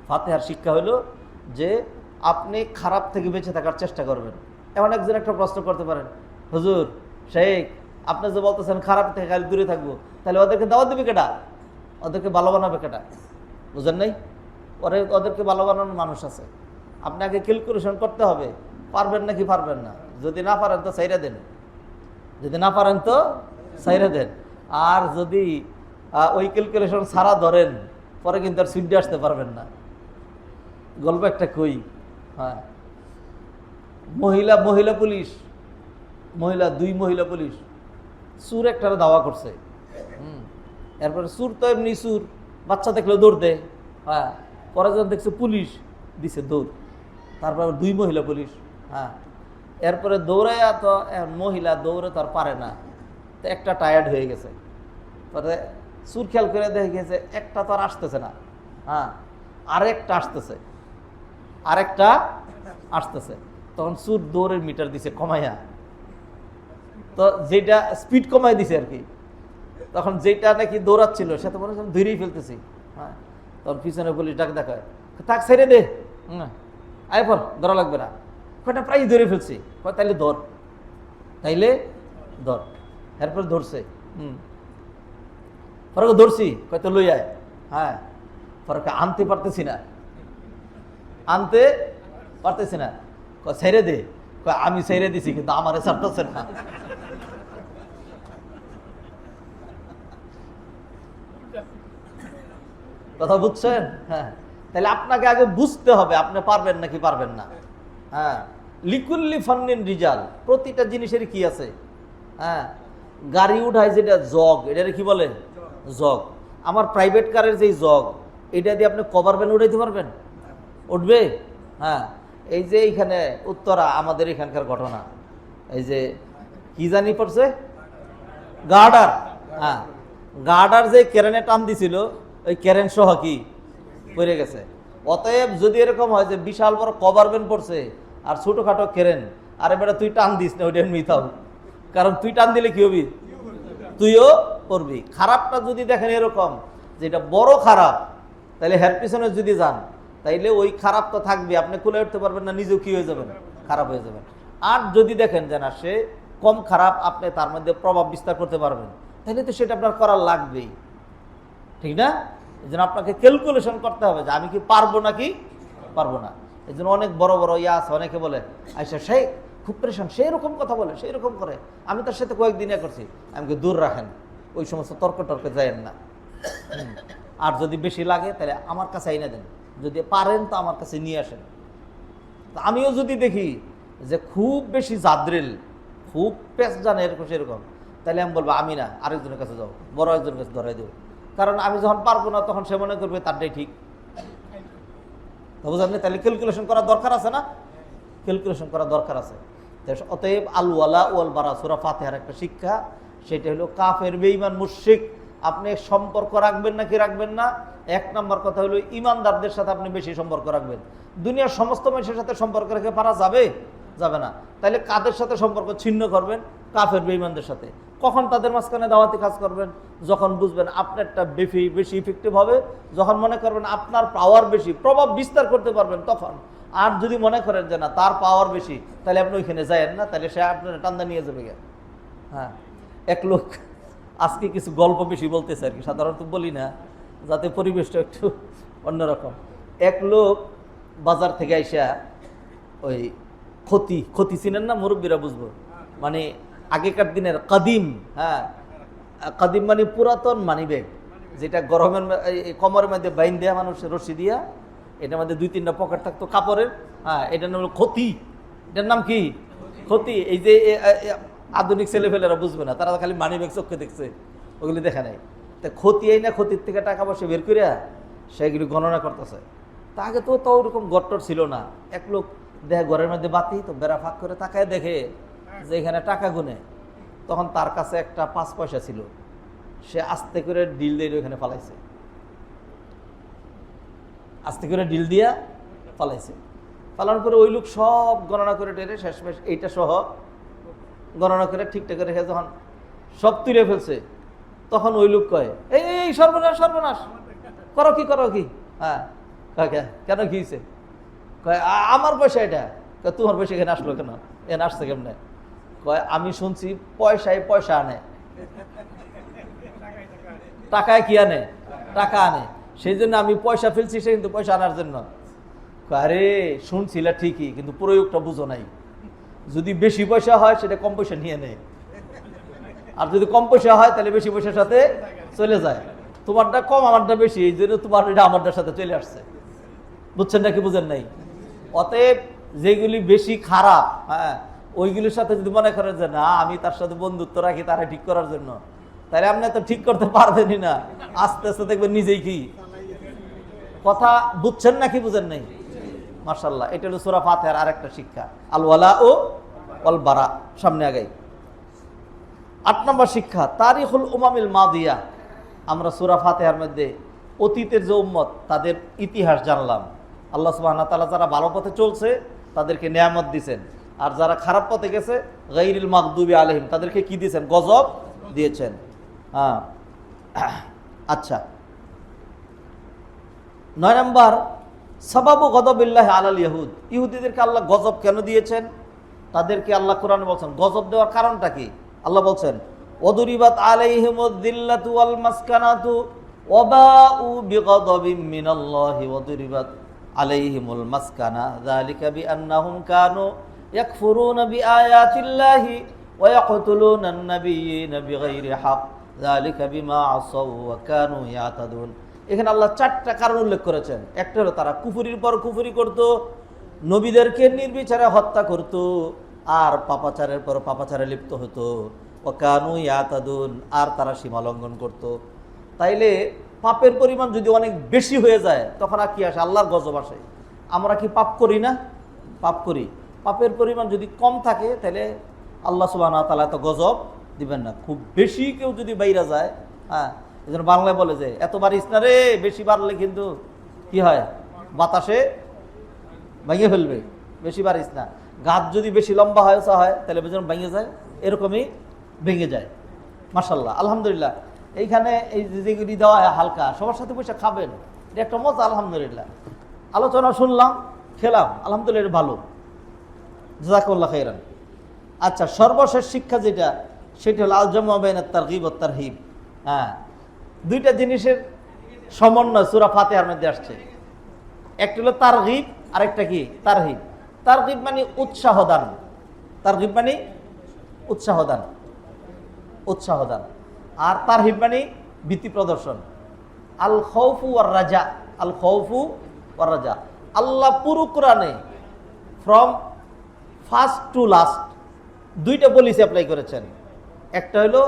S1: ফাতিহার শিক্ষা হলো যে আপনি খারাপ থেকে বেঁচে থাকার চেষ্টা করবেন। এমন একজন একটা প্রশ্ন করতে পারেন, হুজুর শেখ, আপনি যে বলতেছেন খারাপ থেকে খালি দূরে থাকবো, তাহলে ওদেরকে দাওয়াত দিবে কেটা? ওদেরকে ভালো বানাবে কেটা? বুঝেন নাই? ওদেরকে ভালো বানানোর মানুষ আছে। আপনাকে ক্যালকুলেশন করতে হবে, পারবেন নাকি পারবেন না। যদি না পারেন তো ছাইরা দেন, যদি না পারেন তো ছাইরা দেন। আর যদি ওই ক্যালকুলেশন ছাড়া ধরেন, পরে কিন্তু আর সুইডে আসতে পারবেন না। গল্প একটা কই। হ্যাঁ, মহিলা পুলিশ, দুই মহিলা পুলিশ চুর একটা দাওয়া করছে। এরপরে চুর তো এমনি চুর, বাচ্চা দেখলে দৌড় দেয়। হ্যাঁ, পরে যখন দেখছে পুলিশ দিছে দৌড়, তারপর দুই মহিলা পুলিশ। হ্যাঁ, এরপরে দৌড়াইয়া তো মহিলা দৌড়ে তো আর পারে না, তো একটা টায়ার্ড হয়ে গেছে। পরে চুর খেয়াল করে দেখে গেছে একটা তো আর আসতেছে না। হ্যাঁ, আরেকটা আসতেছে। তখন চুর দৌড়ের মিটার দিছে কমাইয়া, তো যেটা স্পিড কমাই দিছে আর কি। তখন যেটা নাকি দৌড়াচ্ছিল সে তো মনে হচ্ছে ধরেই ফেলতেছি। হ্যাঁ, তখন পিছনে পুলিশ ডাক দেখায়, তাক ছেড়ে দে, আয় পর, ধরা লাগবে না। কয়টা প্রায় ধরে ফেলছি। তাইলে ধর, এরপর ধরছে। পরে ধরছি, কয়তো লই আয়। হ্যাঁ, পরে আনতে পারতেছি না, ছেড়ে দে। আমি ছেড়ে দিছি, কিন্তু আমারে ছাড়তেছেন না। কথা বুঝছেন? হ্যাঁ, তাহলে আপনাকে আগে বুঝতে হবে আপনি পারবেন নাকি পারবেন না। হ্যাঁ, লিকুল্লি ফান্নিন রিজাল, প্রতিটা জিনিসের কি আছে। হ্যাঁ, গাড়ি উঠায় যেটা জগ, এটা কি বলে? জগ। আমার প্রাইভেট কারের যেই জগ, এটা দিয়ে আপনি কভার ভ্যান উঠাইতে পারবেন? উঠবে? হ্যাঁ, এই যে এইখানে উত্তরা আমাদের এখানকার ঘটনা, এই যে কি জানি পড়ছে, গার্ডার, হ্যাঁ গার্ডার যে ক্যারেনে টান দিছিল ওই ক্যারেন সহ কি পড়ে গেছে। অতএব যদি এরকম হয় যে বিশাল বড় কভার ভ্যান পড়ছে আর ছোটখাটো ক্যারেন, আরে বেটা তুই টান দিস না, ওইটা মিথাও, কারণ তুই টান দিলে কি হবি, তুইও পড়বি। খারাপটা যদি দেখেন এরকম যে এটা বড় খারাপ, তাহলে হের পিছনে যদি যান তাইলে ওই খারাপ তো থাকবে, আপনি খুলে উঠতে পারবেন না, নিজেও কি হয়ে যাবেন, খারাপ হয়ে যাবেন। আর যদি দেখেন যে না সে কম খারাপ, আপনি তার মধ্যে প্রভাব বিস্তার করতে পারবেন, তাহলে তো সেটা আপনার করা লাগবেই, ঠিক না? এই জন্য আপনাকে ক্যালকুলেশন করতে হবে যে আমি কি পারবো নাকি পারবো না। এই জন্য অনেক বড় বড় ইয়া আছে, অনেকে বলে আচ্ছা সেই খুব পরেশান, সেই রকম কথা বলে, সেই রকম করে, আমি তার সাথে কয়েকদিন করছি, আমাকে দূর রাখেন, ওই সমস্ত তর্ক টর্কে যায়েন না। আর যদি বেশি লাগে তাহলে আমার কাছে আইনা দেন, যদি পারেন তো আমার কাছে নিয়ে আসেন। আমিও যদি দেখি যে খুব বেশি জাদ্রেল, খুব পেস জানে এরকম সেরকম, তাহলে আমি বলবো আমি না, আরেকজনের কাছে যাও, বড় একজনের কাছে ধরাই দেবো। কারণ আমি যখন পারবো না তখন সে মনে করবে তারটাই ঠিক, বুঝলেন? তাহলে ক্যালকুলেশন করার দরকার আছে না, ক্যালকুলেশন করার দরকার আছে। অতএব আল ওয়ালা ওয়াল বারা সূরা ফাতিহার একটা শিক্ষা, সেটা হলো কাফের বেঈমান মুশরিক আপনি সম্পর্ক রাখবেন নাকি রাখবেন না। এক নম্বর কথা হলো ইমানদারদের সাথে আপনি বেশি সম্পর্ক রাখবেন। দুনিয়ার সমস্ত মানুষের সাথে সম্পর্ক রেখে পারা যাবে? যাবে না। তাহলে কাদের সাথে সম্পর্ক ছিন্ন করবেন? কাফের বেঈমানদের সাথে। কখন তাদের মাঝখানে দাওয়াতি কাজ করবেন? যখন বুঝবেন আপনারটা বেশি ইফেক্টিভ হবে, যখন মনে করবেন আপনার পাওয়ার বেশি, প্রভাব বিস্তার করতে পারবেন তখন। আর যদি মনে করেন যে না তার পাওয়ার বেশি, তাহলে আপনি ওইখানে যায়েন না, তাহলে সে আপনার টান্দা নিয়ে যাবে। হ্যাঁ, এক লোক আজকে কিছু গল্প বেশি বলতেছে আর কি, সাধারণত বলি না যাতে পরিবেশটা একটু অন্যরকম। এক লোক বাজার থেকে আইসা ওই ক্ষতি চিনেন না, মুরব্বীরা বুঝবো, মানে আগেকার দিনের কাদিম, হ্যাঁ কাদিম মানে পুরাতন মানি ব্যাগ, যেটা গরমের কমরের মধ্যে বাইন দেয়া মানুষের রশি দিয়া, এটার মধ্যে 2-3টা পকেট থাকতো কাপড়ের, হ্যাঁ এটার নাম ক্ষতি। এটার নাম কি? ক্ষতি। এই যে আধুনিক ছেলেফেলেরা বুঝবে না, তারা খালি মানি ব্যাগ চোখে দেখছে, ওগুলি দেখা নাই। তা ক্ষতি এই না, ক্ষতির থেকে টাকা পয়সা বের করিয়া সেগুলি গণনা করতেছে। তা আগে তো তাও ওরকম গট্টর ছিল না। এক লোক দেখে ঘরের মধ্যে বাতি, তো বেড়া ফাঁক করে তাকায় দেখে যে এখানে টাকা গুনে। তখন তার কাছে একটা 5 পয়সা ছিল, সে আস্তে করে ডিল দিয়ে ওখানে ফালাইছে, আস্তে করে ডিল দিয়া ফালাইছে। ফালানোর পরে ওই লোক সব গণনা করে টেরে শেষমেশ এইটা সহ গণনা করে ঠিকঠাক রেখে যখন সব তুলে ফেলছে, তখন ওই লোক কয় এই সর্বনাশ সর্বনাশ, করো কি? হ্যাঁ, কেন কি হয়েছে? কয় আমার পয়সা এটা। তোমার পয়সা এখানে আসলো কেন? এখানে আসছে কেমনে? কয় আমি শুনছি পয়সায় পয়সা আনে, টাকায় কি আনে? টাকা আনে, সেই জন্য আমি পয়সা ফেলছি, সে কিন্তু পয়সা আনার জন্য। আরে শুনছিল ঠিকই, কিন্তু প্রয়োগটা বুঝো নাই। যদি বেশি পয়সা হয় সেটা কম পয়সা নিয়ে নেয়, আর যদি কম পয়সা হয় তাহলে বেশি পয়সার সাথে চলে যায়। তোমারটা কম, আমারটা বেশি, এই জন্য তোমার এটা আমারটার সাথে চলে আসছে। বুঝছেন নাকি বুঝেন নাই? অতএব যেগুলি বেশি খারাপ, হ্যাঁ ওইগুলির সাথে যদি মনে করেন যে না আমি তার সাথে বন্ধুত্ব রাখি তারা ঠিক করার জন্য, তাহলে আপনি তো ঠিক করতে পারবেনই না। আস্তে আস্তে দেখবেন নিজেই কি কথা। বুঝছেন নাকি বুঝেন নাই? মাশাআল্লাহ, এটা হলো সূরা ফাতিহার আরেকটা শিক্ষা, আল ওয়ালা ও ওয়াল বারা। সামনে আগাই। 8 নম্বর শিক্ষা, তারিখুল উমামিল মাদিয়া। আমরা সূরা ফাতিহার মধ্যে অতীতের যে উম্মত তাদের ইতিহাস জানলাম। আল্লাহ সুবহানাহু ওয়া তাআলা যারা ভালো পথে চলছে তাদেরকে নিয়ামত দিয়েছেন, আর যারা খারাপ পথে গেছে গায়রিল মাগদুবি আলাইহিম তাদেরকে কি দিয়েছেন? গজব দিয়েছেন। হ্যাঁ, আচ্ছা। 9 নম্বর, সাবাবু গযবিল্লাহি আলাল ইয়াহুদ। ইহুদিদেরকে আল্লাহ গজব কেন দিয়েছেন? তাদেরকে আল্লাহ কোরআনে বলছেন গজব দেওয়ার কারণটা কি। আল্লাহ বলছেন ওয়াদুরিবাত আলাইহিমুদ দিল্লাতু ওয়াল মাসকানাতু ওয়াবাউ বিগযবিম মিনাল্লাহি ওয়াদুরিবাত আলাইহিমুল মাসকানা যালিকা বিআন্নাহুম কানু ইয়াকফুরুনা বিআয়াতিল্লাহি ওয়া ইয়াকতুলুনান নাবিয়্যিনা বিগাইরি হক যালিকা বিমা আসাউ ওয়া কানু ইয়াতাদুন। এখানে আল্লাহ 4টা কারণ উল্লেখ করেছেন। একটা হলো তারা কুফরির পর কুফরি করত, নবীদেরকে নির্বিচারে হত্যা করত, আর পাপাচারের পর পাপাচারে লিপ্ত হতো, ও কানু ইয়াতাদুন, আর তারা সীমা লঙ্ঘন করত। তাইলে পাপের পরিমাণ যদি অনেক বেশি হয়ে যায় তখন আর কি আসে? আল্লাহর গজব আসে। আমরা কি পাপ করি না? পাপ করি। পাপের পরিমাণ যদি কম থাকে তাহলে আল্লাহ সুবহানাহু ওয়া তাআলা তো গজব দিবেন না। খুব বেশি কেউ যদি বাইরে যায়, হ্যাঁ, এই জন্য বাংলায় বলে যে এত বাড়িস না রে, বেশি বাড়লে কিন্তু কি হয়? বাতাসে ভেঙে ফেলবে। বেশি বাড়িস না। গাছ যদি বেশি লম্বা হয় তাহলে বেজন ভেঙে যায়, এরকমই ভেঙে যায়। মাশাআল্লাহ, আলহামদুলিল্লাহ। এইখানে এই যেগুলি দেওয়া হয় হালকা, সবার সাথে বসে খাবেন, এটা একটা মজা। আলহামদুলিল্লাহ, আলোচনা শুনলাম, খেলাম, আলহামদুলিল্লাহ, এটা ভালো। জাযাকাল্লাহু খাইরান। আচ্ছা, সর্বশেষ শিক্ষা যেটা, সেটা হলো আল জামউ বাইনাত তারগীব ওয়াত তারহিব। হ্যাঁ, দুইটা জিনিসের সমন্বয় সূরা ফাতিহার মধ্যে আসছে। একটা হলো তারগীব, আরেকটা কি? তারহিব। তারগীব মানে উৎসাহ দান, তারগীব মানে উৎসাহ দান, উৎসাহ দান। আর তারহিব মানে ভীতি প্রদর্শন। আল খাউফু ওয়ার রাজা, আল খাউফু ওয়ার রাজা। আল্লাহ পুরো কোরআনে ফ্রম ফার্স্ট টু লাস্ট দুইটা পলিসি অ্যাপ্লাই করেছেন। একটা হলো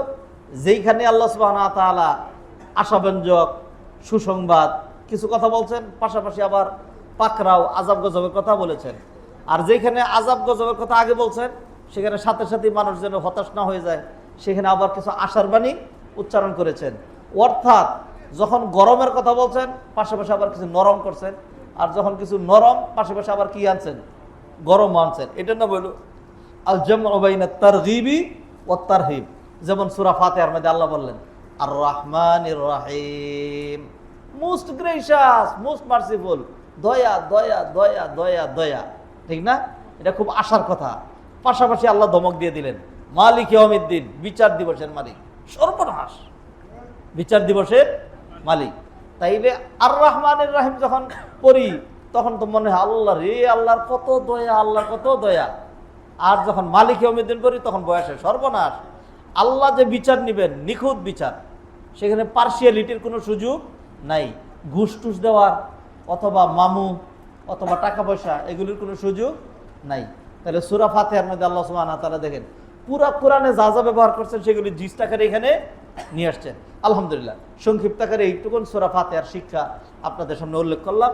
S1: যেইখানে আল্লাহ সুবহানাহু ওয়া তাআলা আশাব্যঞ্জক, সুসংবাদ কিছু কথা বলছেন, পাশাপাশি আবার পাকড়াও, আযাব গজবের কথা বলেছেন। আর যেখানে আযাব গজবের কথা আগে বলছেন, সেখানে সাথে সাথে মানুষ যেন হতাশ না হয়ে যায়, সেখানে আবার কিছু আশার বাণী উচ্চারণ করেছেন। অর্থাৎ যখন গরমের কথা বলছেন, পাশাপাশি আবার কিছু নরম করছেন, আর যখন কিছু নরম, পাশাপাশি আবার কি আনছেন? গরম আনছেন। এটার নাম হলো আল জামউ বাইনাত তারগীবি ওয়াত তারহিব। যেমন সূরা ফাতিহার মধ্যে আল্লাহ বললেন আর রহমানির রহিম, মোস্ট গ্রেসিয়াস, মোস্ট মার্সিফুল, দয়া দয়া দয়া দয়া দয়া। ঠিক না? এটা খুব আশার কথা। পাশাপাশি আল্লাহ ধমক দিয়ে দিলেন মালিক ইয়াউমিদ্দিন, বিচার দিবসের মালিক। সর্বনাশ, বিচার দিবসের মালিক। তাইলে আর রহমানির রহিম যখন পড়ি, তখন তো মনে হয় আল্লাহ রে, আল্লাহর কত দয়া, আল্লাহর কত দয়া। আর যখন মালিক ইয়াউমিদ্দিন পড়ি, তখন বয়সে সর্বনাশ। আল্লাহ যে বিচার নিবেন, নিখুঁত বিচার, সেখানে পার্সিয়ালিটির কোনো সুযোগ নাই। ঘুষ টুস দেওয়ার অথবা মামু অথবা টাকা পয়সা এগুলির কোনো সুযোগ নাই। তাহলে সূরা ফাতিহার মধ্যে আল্লাহ সুবহানাহু ওয়া তাআলা দেখেন পুরা কোরআনে যা যা ব্যবহার করছেন সেগুলি জিস্ট আকারে এখানে নিয়ে আসছেন। আলহামদুলিল্লাহ, সংক্ষিপ্ত আকারে এইটুকুন সূরা ফাতিহার শিক্ষা আপনাদের সামনে উল্লেখ করলাম।